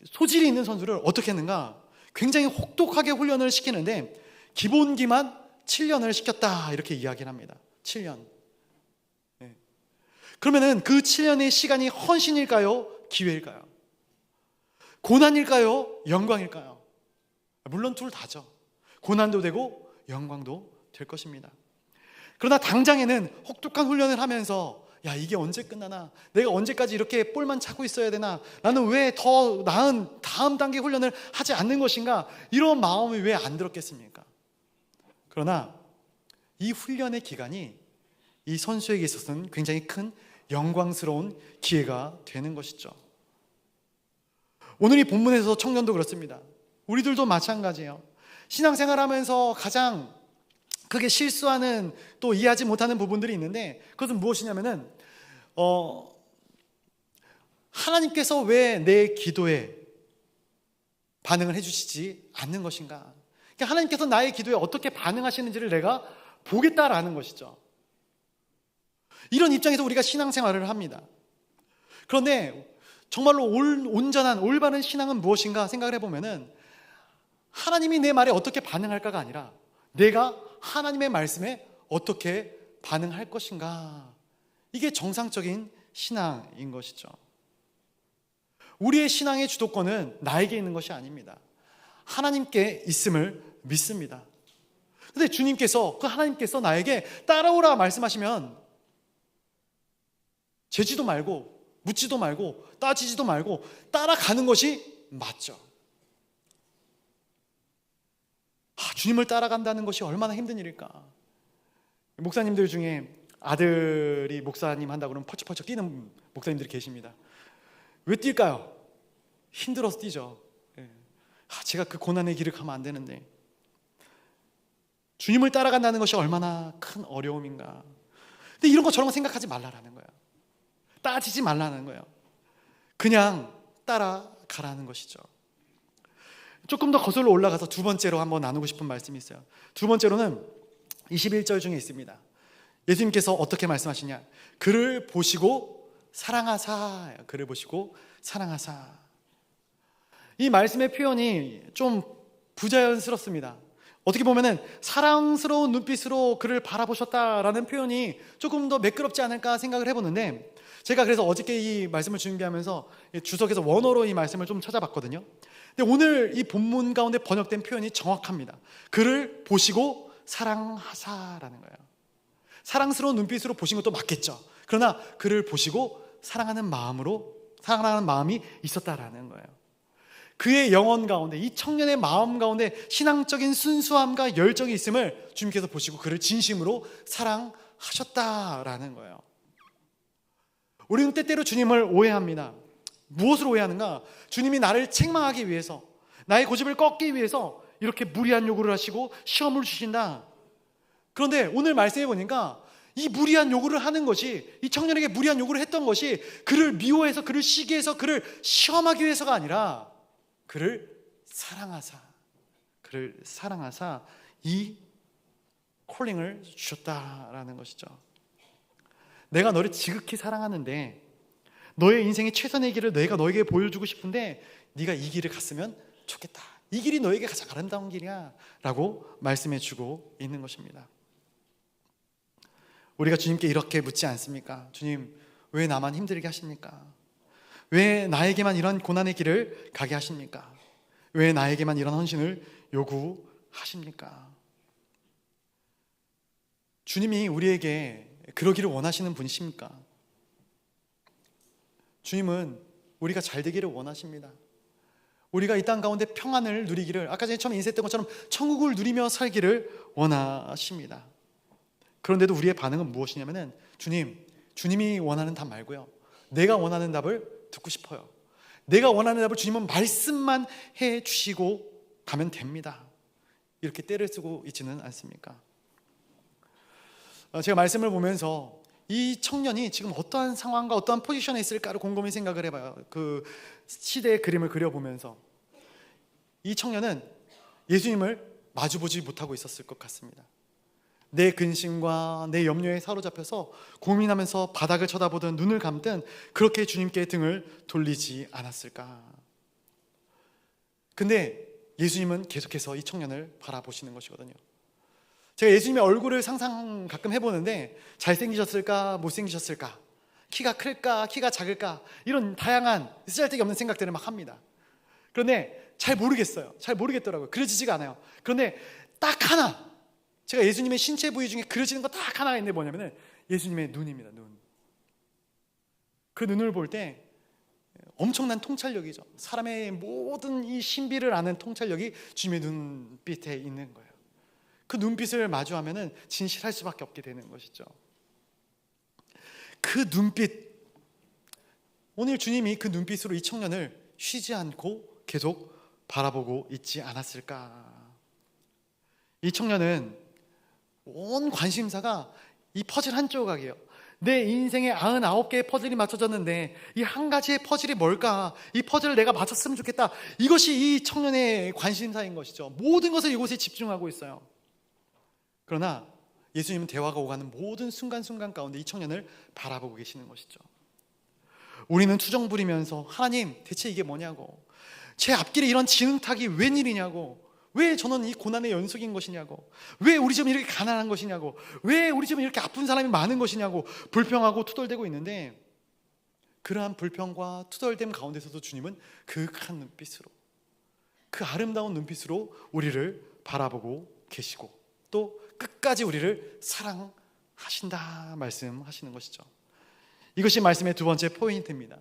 소질이 있는 선수를 어떻게 했는가, 굉장히 혹독하게 훈련을 시키는데 기본기만 7년을 시켰다 이렇게 이야기를 합니다. 7년. 그러면은 그 7년의 시간이 헌신일까요? 기회일까요? 고난일까요? 영광일까요? 물론 둘 다죠. 고난도 되고 영광도 될 것입니다. 그러나 당장에는 혹독한 훈련을 하면서 야, 이게 언제 끝나나? 내가 언제까지 이렇게 볼만 차고 있어야 되나? 나는 왜 더 나은 다음 단계 훈련을 하지 않는 것인가? 이런 마음이 왜 안 들었겠습니까? 그러나 이 훈련의 기간이 이 선수에게 있어서는 굉장히 큰 영광스러운 기회가 되는 것이죠. 오늘 이 본문에서 청년도 그렇습니다. 우리들도 마찬가지예요. 신앙생활하면서 가장 크게 실수하는, 또 이해하지 못하는 부분들이 있는데, 그것은 무엇이냐면은 하나님께서 왜 내 기도에 반응을 해주시지 않는 것인가? 그러니까 하나님께서 나의 기도에 어떻게 반응하시는지를 내가 보겠다라는 것이죠. 이런 입장에서 우리가 신앙생활을 합니다. 그런데 정말로 온전한 올바른 신앙은 무엇인가 생각을 해보면은 하나님이 내 말에 어떻게 반응할까가 아니라 내가 하나님의 말씀에 어떻게 반응할 것인가. 이게 정상적인 신앙인 것이죠. 우리의 신앙의 주도권은 나에게 있는 것이 아닙니다. 하나님께 있음을 믿습니다. 근데 주님께서, 그 하나님께서 나에게 따라오라 말씀하시면 재지도 말고 묻지도 말고 따지지도 말고 따라가는 것이 맞죠. 주님을 따라간다는 것이 얼마나 힘든 일일까. 목사님들 중에 아들이 목사님 한다고 그러면 펄쩍펄쩍 뛰는 목사님들이 계십니다. 왜 뛸까요? 힘들어서 뛰죠. 제가 그 고난의 길을 가면 안 되는데. 주님을 따라간다는 것이 얼마나 큰 어려움인가. 근데 이런 거 저런 거 생각하지 말라라는 거예요. 따지지 말라는 거예요. 그냥 따라가라는 것이죠. 조금 더 거슬러 올라가서 두 번째로 한번 나누고 싶은 말씀이 있어요. 두 번째로는 21절 중에 있습니다. 예수님께서 어떻게 말씀하시냐? 그를 보시고 사랑하사. 그를 보시고 사랑하사. 이 말씀의 표현이 좀 부자연스럽습니다. 어떻게 보면은 사랑스러운 눈빛으로 그를 바라보셨다라는 표현이 조금 더 매끄럽지 않을까 생각을 해보는데, 제가 그래서 어저께 이 말씀을 준비하면서 주석에서 원어로 이 말씀을 좀 찾아봤거든요. 근데 오늘 이 본문 가운데 번역된 표현이 정확합니다. 그를 보시고 사랑하사라는 거예요. 사랑스러운 눈빛으로 보신 것도 맞겠죠. 그러나 그를 보시고 사랑하는 마음이 있었다라는 거예요. 그의 영혼 가운데, 이 청년의 마음 가운데 신앙적인 순수함과 열정이 있음을 주님께서 보시고 그를 진심으로 사랑하셨다라는 거예요. 우리는 때때로 주님을 오해합니다. 무엇을 오해하는가? 주님이 나를 책망하기 위해서, 나의 고집을 꺾기 위해서 이렇게 무리한 요구를 하시고 시험을 주신다. 그런데 오늘 말씀해 보니까 이 무리한 요구를 하는 것이, 이 청년에게 무리한 요구를 했던 것이 그를 미워해서, 그를 시기해서, 그를 시험하기 위해서가 아니라 그를 사랑하사 이 콜링을 주셨다라는 것이죠. 내가 너를 지극히 사랑하는데, 너의 인생의 최선의 길을 내가 너에게 보여주고 싶은데 네가 이 길을 갔으면 좋겠다. 이 길이 너에게 가장 아름다운 길이야 라고 말씀해 주고 있는 것입니다. 우리가 주님께 이렇게 묻지 않습니까? 주님, 왜 나만 힘들게 하십니까? 왜 나에게만 이런 고난의 길을 가게 하십니까? 왜 나에게만 이런 헌신을 요구하십니까? 주님이 우리에게 그러기를 원하시는 분이십니까? 주님은 우리가 잘 되기를 원하십니다. 우리가 이 땅 가운데 평안을 누리기를, 아까 전에 처음에 인쇄했던 것처럼 천국을 누리며 살기를 원하십니다. 그런데도 우리의 반응은 무엇이냐면은, 주님이 원하는 답 말고요, 내가 원하는 답을 듣고 싶어요. 내가 원하는 답을 주님은 말씀만 해 주시고 가면 됩니다. 이렇게 때를 쓰고 있지는 않습니까? 제가 말씀을 보면서 이 청년이 지금 어떠한 상황과 어떠한 포지션에 있을까를 곰곰이 생각을 해봐요. 그 시대의 그림을 그려보면서 이 청년은 예수님을 마주보지 못하고 있었을 것 같습니다. 내 근심과 내 염려에 사로잡혀서 고민하면서 바닥을 쳐다보든 눈을 감든 그렇게 주님께 등을 돌리지 않았을까. 근데 예수님은 계속해서 이 청년을 바라보시는 것이거든요. 제가 예수님의 얼굴을 상상 가끔 해보는데, 잘생기셨을까 못생기셨을까, 키가 클까 키가 작을까, 이런 다양한 쓰잘데기 없는 생각들을 막 합니다. 그런데 잘 모르겠더라고요. 그려지지가 않아요. 그런데 딱 하나, 제가 예수님의 신체 부위 중에 그려지는 거 딱 하나가 있는데 뭐냐면은 예수님의 눈입니다. 눈. 그 눈을 볼 때 엄청난 통찰력이죠. 사람의 모든 이 신비를 아는 통찰력이 주님의 눈빛에 있는 거예요. 그 눈빛을 마주하면은 진실할 수밖에 없게 되는 것이죠. 그 눈빛, 오늘 주님이 그 눈빛으로 이 청년을 쉬지 않고 계속 바라보고 있지 않았을까. 이 청년은 온 관심사가 이 퍼즐 한 조각이에요. 내 인생에 99개의 퍼즐이 맞춰졌는데 이 한 가지의 퍼즐이 뭘까? 이 퍼즐을 내가 맞췄으면 좋겠다. 이것이 이 청년의 관심사인 것이죠. 모든 것을 이곳에 집중하고 있어요. 그러나 예수님은 대화가 오가는 모든 순간순간 가운데 이 청년을 바라보고 계시는 것이죠. 우리는 투정 부리면서, 하나님 대체 이게 뭐냐고, 제 앞길에 이런 진흙탕이 웬일이냐고, 왜 저는 이 고난의 연속인 것이냐고, 왜 우리 집은 이렇게 가난한 것이냐고, 왜 우리 집은 이렇게 아픈 사람이 많은 것이냐고 불평하고 투덜대고 있는데, 그러한 불평과 투덜댐 가운데서도 주님은 그윽한 눈빛으로, 그 아름다운 눈빛으로 우리를 바라보고 계시고 또 끝까지 우리를 사랑하신다 말씀하시는 것이죠. 이것이 말씀의 두 번째 포인트입니다.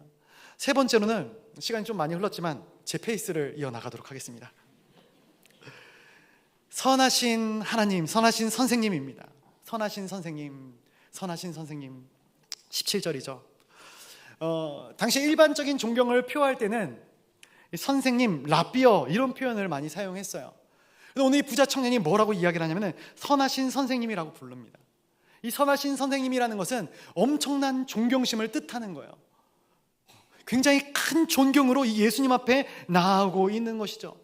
세 번째로는 시간이 좀 많이 흘렀지만 제 페이스를 이어나가도록 하겠습니다. 선하신 하나님, 선하신 선생님입니다. 선하신 선생님, 선하신 선생님. 17절이죠. 당시 일반적인 존경을 표할 때는 선생님, 라비어 이런 표현을 많이 사용했어요. 근데 오늘 이 부자 청년이 뭐라고 이야기를 하냐면 선하신 선생님이라고 부릅니다. 이 선하신 선생님이라는 것은 엄청난 존경심을 뜻하는 거예요. 굉장히 큰 존경으로 이 예수님 앞에 나아오고 있는 것이죠.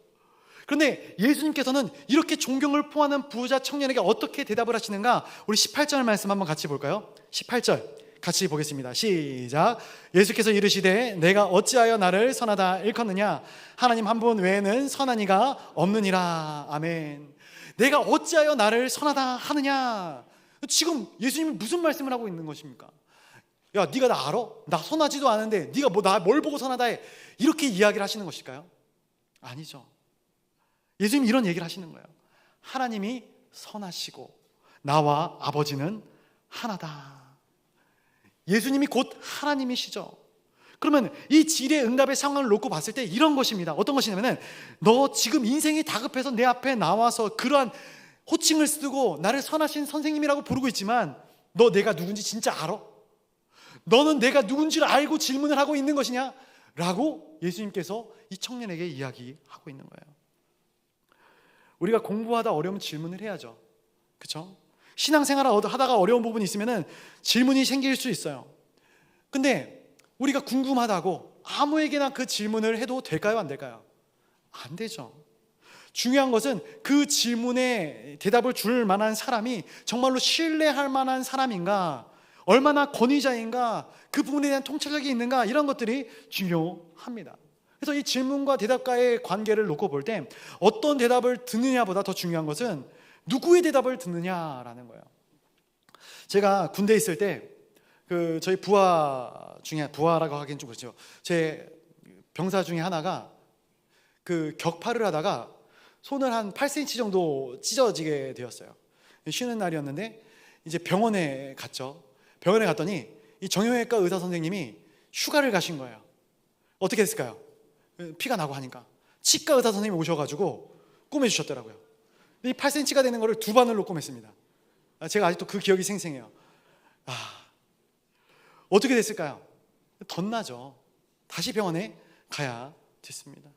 그런데 예수님께서는 이렇게 존경을 포하는 부자 청년에게 어떻게 대답을 하시는가? 우리 18절 말씀 한번 같이 볼까요? 18절 같이 보겠습니다. 시작. 예수께서 이르시되 내가 어찌하여 나를 선하다 일컫느냐? 하나님 한 분 외에는 선한 이가 없느니라. 아멘. 내가 어찌하여 나를 선하다 하느냐? 지금 예수님이 무슨 말씀을 하고 있는 것입니까? 야, 네가 나 알아? 나 선하지도 않은데 네가 뭐 나 뭘 보고 선하다 해? 이렇게 이야기를 하시는 것일까요? 아니죠. 예수님이 이런 얘기를 하시는 거예요. 하나님이 선하시고 나와 아버지는 하나다. 예수님이 곧 하나님이시죠. 그러면 이 질의 응답의 상황을 놓고 봤을 때 이런 것입니다. 어떤 것이냐면 너 지금 인생이 다급해서 내 앞에 나와서 그러한 호칭을 쓰고 나를 선하신 선생님이라고 부르고 있지만 너 내가 누군지 진짜 알아? 너는 내가 누군지를 알고 질문을 하고 있는 것이냐? 라고 예수님께서 이 청년에게 이야기하고 있는 거예요. 우리가 공부하다 어려우면 질문을 해야죠. 그렇죠? 신앙생활을 하다가 어려운 부분이 있으면 질문이 생길 수 있어요. 근데 우리가 궁금하다고 아무에게나 그 질문을 해도 될까요? 안 될까요? 안 되죠. 중요한 것은 그 질문에 대답을 줄 만한 사람이 정말로 신뢰할 만한 사람인가, 얼마나 권위자인가, 그 부분에 대한 통찰력이 있는가, 이런 것들이 중요합니다. 그래서 이 질문과 대답과의 관계를 놓고 볼 때 어떤 대답을 듣느냐보다 더 중요한 것은 누구의 대답을 듣느냐라는 거예요. 제가 군대에 있을 때 저희 부하 중에, 부하라고 하기엔 좀 그렇죠, 제 병사 중에 하나가 격파를 하다가 손을 한 8cm 정도 찢어지게 되었어요. 쉬는 날이었는데 이제 병원에 갔죠. 병원에 갔더니 이 정형외과 의사 선생님이 휴가를 가신 거예요. 어떻게 됐을까요? 피가 나고 하니까 치과 의사 선생님이 오셔가지고 꼬매주셨더라고요. 이 8cm가 되는 거를 2바늘로 꼬맸습니다. 제가 아직도 그 기억이 생생해요. 어떻게 됐을까요? 덧나죠. 다시 병원에 가야 됐습니다.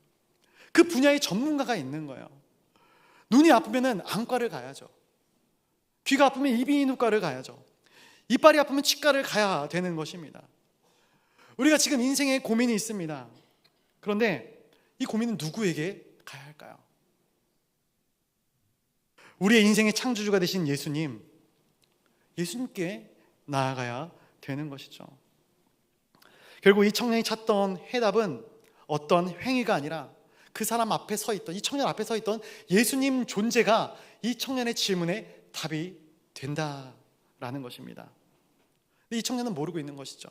그 분야의 전문가가 있는 거예요. 눈이 아프면 안과를 가야죠. 귀가 아프면 이비인후과를 가야죠. 이빨이 아프면 치과를 가야 되는 것입니다. 우리가 지금 인생에 고민이 있습니다. 그런데 이 고민은 누구에게 가야 할까요? 우리의 인생의 창조주가 되신 예수님께 나아가야 되는 것이죠. 결국 이 청년이 찾던 해답은 어떤 행위가 아니라 그 사람 앞에 서 있던, 이 청년 앞에 서 있던 예수님 존재가 이 청년의 질문에 답이 된다라는 것입니다. 근데 이 청년은 모르고 있는 것이죠.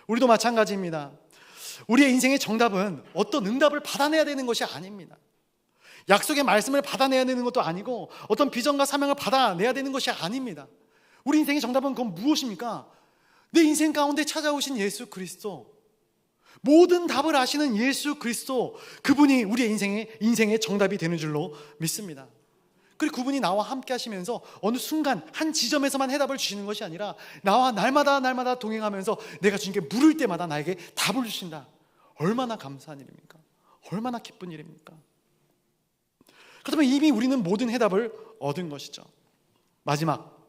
우리도 마찬가지입니다. 우리의 인생의 정답은 어떤 응답을 받아내야 되는 것이 아닙니다. 약속의 말씀을 받아내야 되는 것도 아니고 어떤 비전과 사명을 받아내야 되는 것이 아닙니다. 우리 인생의 정답은 그건 무엇입니까? 내 인생 가운데 찾아오신 예수 그리스도, 모든 답을 아시는 예수 그리스도, 그분이 우리의 인생의 정답이 되는 줄로 믿습니다. 그리고 그분이 나와 함께 하시면서 어느 순간 한 지점에서만 해답을 주시는 것이 아니라 나와 날마다 동행하면서 내가 주님께 물을 때마다 나에게 답을 주신다. 얼마나 감사한 일입니까? 얼마나 기쁜 일입니까? 그렇다면 이미 우리는 모든 해답을 얻은 것이죠. 마지막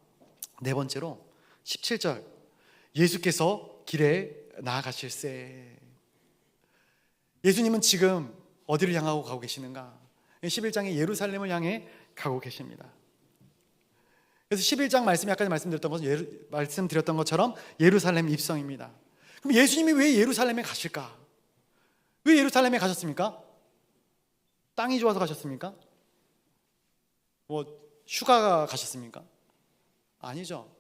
네 번째로 17절, 예수께서 길에 나아가실세. 예수님은 지금 어디를 향하고 가고 계시는가? 11장의 예루살렘을 향해 가고 계십니다. 그래서 11장 말씀이 아까 말씀드렸던 것처럼 예루살렘 입성입니다. 그럼 예수님이 왜 예루살렘에 가실까? 왜 예루살렘에 가셨습니까? 땅이 좋아서 가셨습니까? 휴가 가셨습니까? 아니죠.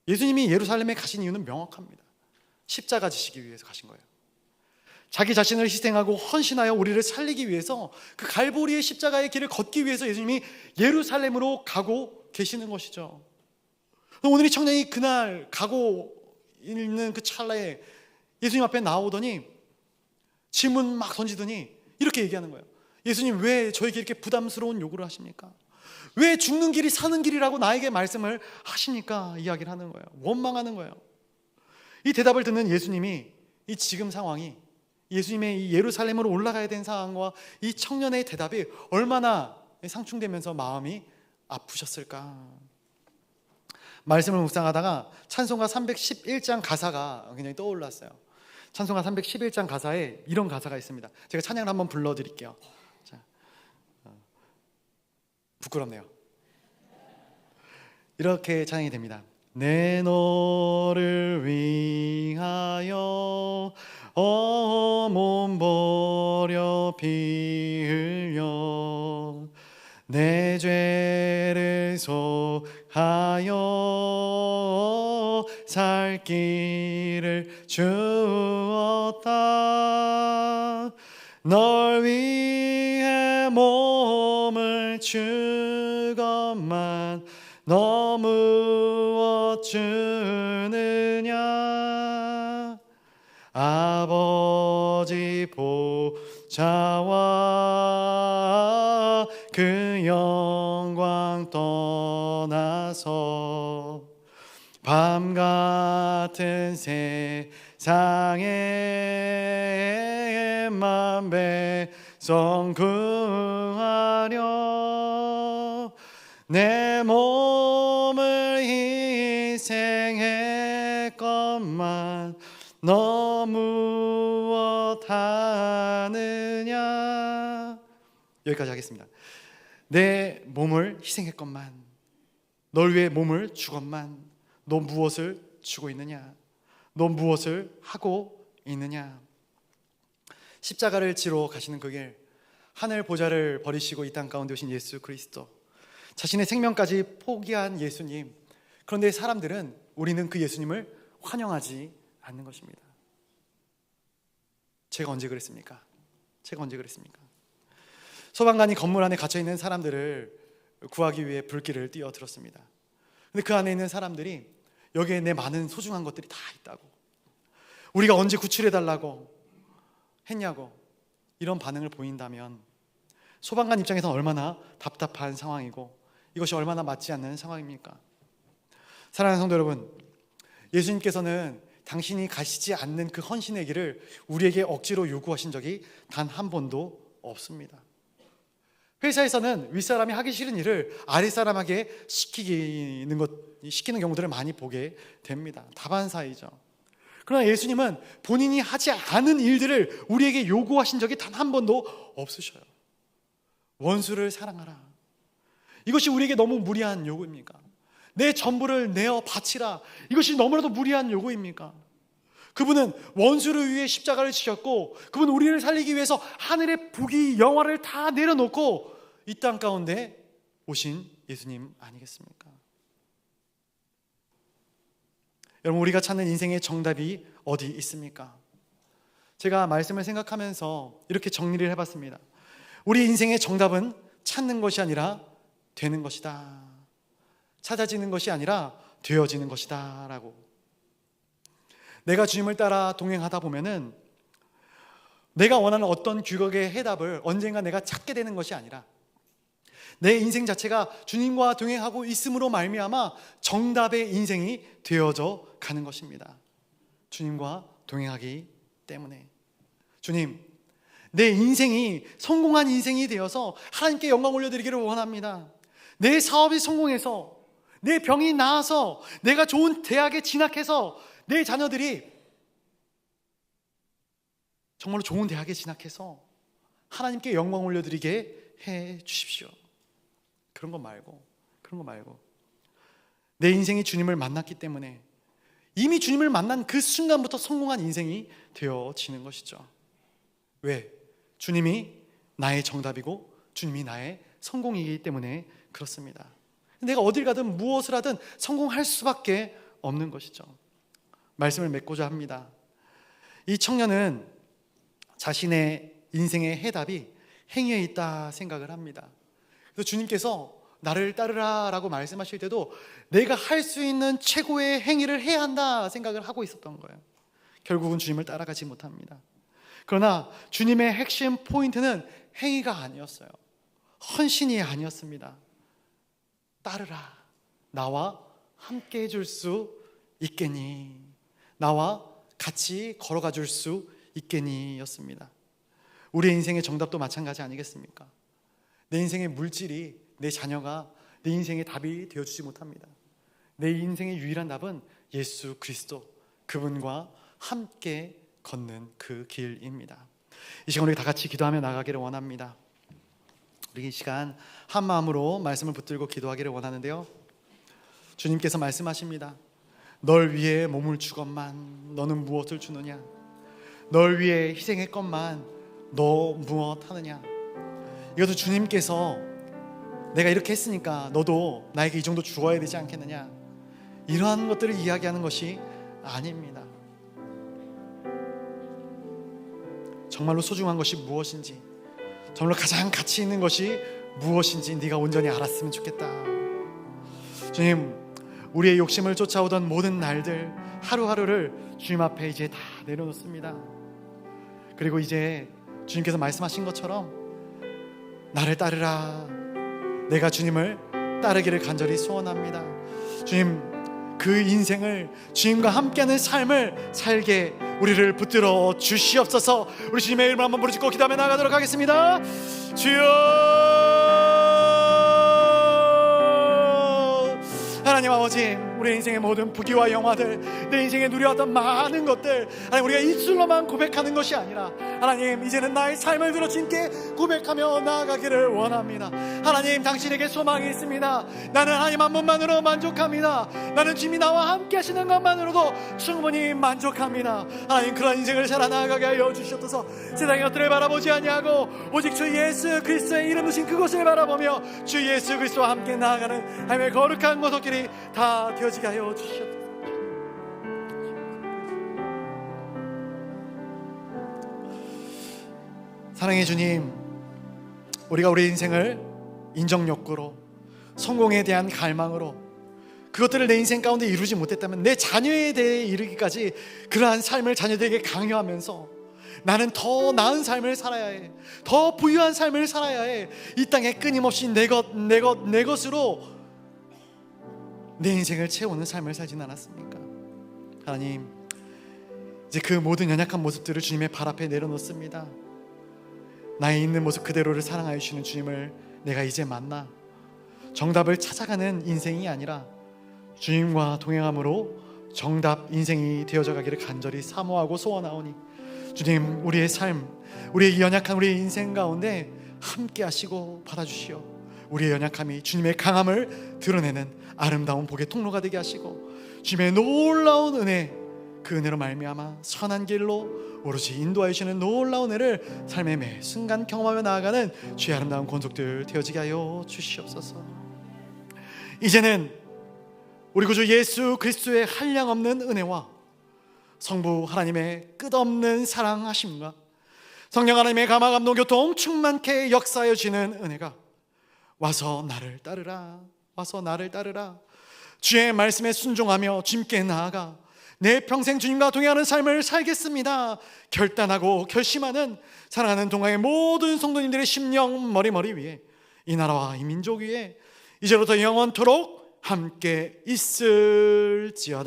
예수님이 예루살렘에 가신 이유는 명확합니다. 십자가 지시기 위해서 가신 거예요. 자기 자신을 희생하고 헌신하여 우리를 살리기 위해서 그 갈보리의 십자가의 길을 걷기 위해서 예수님이 예루살렘으로 가고 계시는 것이죠. 오늘 이 청년이 그날 가고 있는 그 찰나에 예수님 앞에 나오더니 질문 막 던지더니 이렇게 얘기하는 거예요. 예수님, 왜 저에게 이렇게 부담스러운 요구를 하십니까? 왜 죽는 길이 사는 길이라고 나에게 말씀을 하십니까? 이야기를 하는 거예요. 원망하는 거예요. 이 대답을 듣는 예수님이 이 지금 상황이 예수님의 이 예루살렘으로 올라가야 되는 상황과 이 청년의 대답이 얼마나 상충되면서 마음이 아프셨을까? 말씀을 묵상하다가 찬송가 311장 가사가 굉장히 떠올랐어요. 찬송가 311장 가사에 이런 가사가 있습니다. 제가 찬양을 한번 불러드릴게요. 자, 부끄럽네요. 이렇게 찬양이 됩니다. 내 너를 위하여 몸 버려 피 흘려 내 죄를 속하여 살 길을 주었다. 널 위해 몸을 주건만 너 무엇 주느냐. 아버지 보좌와 그 영광 떠나서 밤 같은 세상에 만 백성 구하려 내 몸을 희생했건만 너 무엇 하느냐. 여기까지 하겠습니다. 내 몸을 희생했건만 널 위해 몸을 주건만 너 무엇을 주고 있느냐? 너 무엇을 하고 있느냐? 십자가를 지러 가시는 그 길, 하늘 보좌를 버리시고 이 땅 가운데 오신 예수 그리스도, 자신의 생명까지 포기한 예수님. 그런데 사람들은, 우리는 그 예수님을 환영하지 않는 것입니다. 제가 언제 그랬습니까? 소방관이 건물 안에 갇혀있는 사람들을 구하기 위해 불길을 띄워들었습니다. 근데 그 안에 있는 사람들이 여기에 내 많은 소중한 것들이 다 있다고, 우리가 언제 구출해달라고 했냐고 이런 반응을 보인다면 소방관 입장에서는 얼마나 답답한 상황이고 이것이 얼마나 맞지 않는 상황입니까? 사랑하는 성도 여러분, 예수님께서는 당신이 가시지 않는 그 헌신의 길을 우리에게 억지로 요구하신 적이 단 한 번도 없습니다. 회사에서는 윗사람이 하기 싫은 일을 아랫사람에게 시키는 경우들을 많이 보게 됩니다. 다반사이죠. 그러나 예수님은 본인이 하지 않은 일들을 우리에게 요구하신 적이 단 한 번도 없으셔요. 원수를 사랑하라. 이것이 우리에게 너무 무리한 요구입니까? 내 전부를 내어 바치라. 이것이 너무나도 무리한 요구입니까? 그분은 원수를 위해 십자가를 지셨고, 그분은 우리를 살리기 위해서 하늘의 부귀 영화를 다 내려놓고 이 땅 가운데 오신 예수님 아니겠습니까? 여러분, 우리가 찾는 인생의 정답이 어디 있습니까? 제가 말씀을 생각하면서 이렇게 정리를 해봤습니다. 우리 인생의 정답은 찾는 것이 아니라 되는 것이다. 찾아지는 것이 아니라 되어지는 것이다 라고. 내가 주님을 따라 동행하다 보면은 내가 원하는 어떤 규격의 해답을 언젠가 내가 찾게 되는 것이 아니라 내 인생 자체가 주님과 동행하고 있음으로 말미암아 정답의 인생이 되어져 가는 것입니다. 주님과 동행하기 때문에. 주님, 내 인생이 성공한 인생이 되어서 하나님께 영광 올려드리기를 원합니다. 내 사업이 성공해서, 내 병이 나아서, 내가 좋은 대학에 진학해서 내 자녀들이 정말로 좋은 대학에 진학해서 하나님께 영광 올려드리게 해 주십시오. 그런 거 말고 내 인생이 주님을 만났기 때문에 이미 주님을 만난 그 순간부터 성공한 인생이 되어지는 것이죠. 왜? 주님이 나의 정답이고 주님이 나의 성공이기 때문에 그렇습니다. 내가 어딜 가든 무엇을 하든 성공할 수밖에 없는 것이죠. 말씀을 맺고자 합니다. 이 청년은 자신의 인생의 해답이 행위에 있다 생각을 합니다. 그래서 주님께서 나를 따르라 라고 말씀하실 때도 내가 할 수 있는 최고의 행위를 해야 한다 생각을 하고 있었던 거예요. 결국은 주님을 따라가지 못합니다. 그러나 주님의 핵심 포인트는 행위가 아니었어요. 헌신이 아니었습니다. 따르라. 나와 함께 해줄 수 있겠니? 나와 같이 걸어가 줄 수 있겠니? 였습니다. 우리의 인생의 정답도 마찬가지 아니겠습니까? 내 인생의 물질이, 내 자녀가 내 인생의 답이 되어주지 못합니다. 내 인생의 유일한 답은 예수 그리스도, 그분과 함께 걷는 그 길입니다. 이 시간 우리 다 같이 기도하며 나가기를 원합니다. 우리 이 시간 한 마음으로 말씀을 붙들고 기도하기를 원하는데요, 주님께서 말씀하십니다. 널 위해 몸을 주건만 너는 무엇을 주느냐? 널 위해 희생했건만 너 무엇 하느냐? 이것도 주님께서 내가 이렇게 했으니까 너도 나에게 이 정도 주어야 되지 않겠느냐, 이러한 것들을 이야기하는 것이 아닙니다. 정말로 소중한 것이 무엇인지, 정말로 가장 가치 있는 것이 무엇인지 네가 온전히 알았으면 좋겠다. 주님, 우리의 욕심을 쫓아오던 모든 날들 하루하루를 주님 앞에 이제 다 내려놓습니다. 그리고 이제 주님께서 말씀하신 것처럼 나를 따르라, 내가 주님을 따르기를 간절히 소원합니다. 주님, 그 인생을 주님과 함께하는 삶을 살게 우리를 붙들어 주시옵소서. 우리 주님의 이름을 한번 부르짖고 기도하며 나가도록 하겠습니다. 주여, 하나님 아버지, 우리 인생의 모든 부귀와 영화들, 내 인생에 누려왔던 많은 것들, 하나님, 우리가 입술로만 고백하는 것이 아니라 하나님, 이제는 나의 삶을 들어 주님께 고백하며 나아가기를 원합니다. 하나님, 당신에게 소망이 있습니다. 나는 하나님 한 분만으로 만족합니다. 나는 주님이 나와 함께 하시는 것만으로도 충분히 만족합니다. 하나님, 그런 인생을 살아나가게 하여 주시옵소서. 세상의 것들을 바라보지 아니하고 오직 주 예수 그리스도의 이름 주신 그곳을 바라보며 주 예수 그리스도와 함께 나아가는 하나님의 거룩한 고속길이 다 되어지게 하여 주시옵소서. 사랑의 주님, 우리가 우리 인생을 인정욕구로, 성공에 대한 갈망으로 그것들을 내 인생 가운데 이루지 못했다면 내 자녀에 대해 이르기까지 그러한 삶을 자녀들에게 강요하면서 나는 더 나은 삶을 살아야 해, 더 부유한 삶을 살아야 해, 이 땅에 끊임없이 내 것으로 내 인생을 채우는 삶을 살진 않았습니까? 하나님, 이제 그 모든 연약한 모습들을 주님의 발 앞에 내려놓습니다. 나의 있는 모습 그대로를 사랑하여 주시는 주님을 내가 이제 만나 정답을 찾아가는 인생이 아니라 주님과 동행함으로 정답 인생이 되어져 가기를 간절히 사모하고 소원하오니 주님, 우리의 삶, 우리의 연약한 우리의 인생 가운데 함께 하시고 받아주시오. 우리의 연약함이 주님의 강함을 드러내는 아름다운 복의 통로가 되게 하시고 주님의 놀라운 은혜, 그 은혜로 말미암아 선한 길로 오로지 인도하여 주시는 놀라운 은혜를 삶의 매 순간 경험하며 나아가는 주의 아름다운 권속들 되어지게 하여 주시옵소서. 이제는 우리 구주 예수 그리스도의 한량없는 은혜와 성부 하나님의 끝없는 사랑하심과 성령 하나님의 감화 감동 교통 충만케 역사하여 주시는 은혜가 와서 나를 따르라, 와서 나를 따르라, 주의 말씀에 순종하며 주님께 나아가 내 평생 주님과 동행하는 삶을 살겠습니다 결단하고 결심하는 사랑하는 동강의 모든 성도님들의 심령 머리 위에, 이 나라와 이 민족 위에 이제부터 영원토록 함께 있을지어다.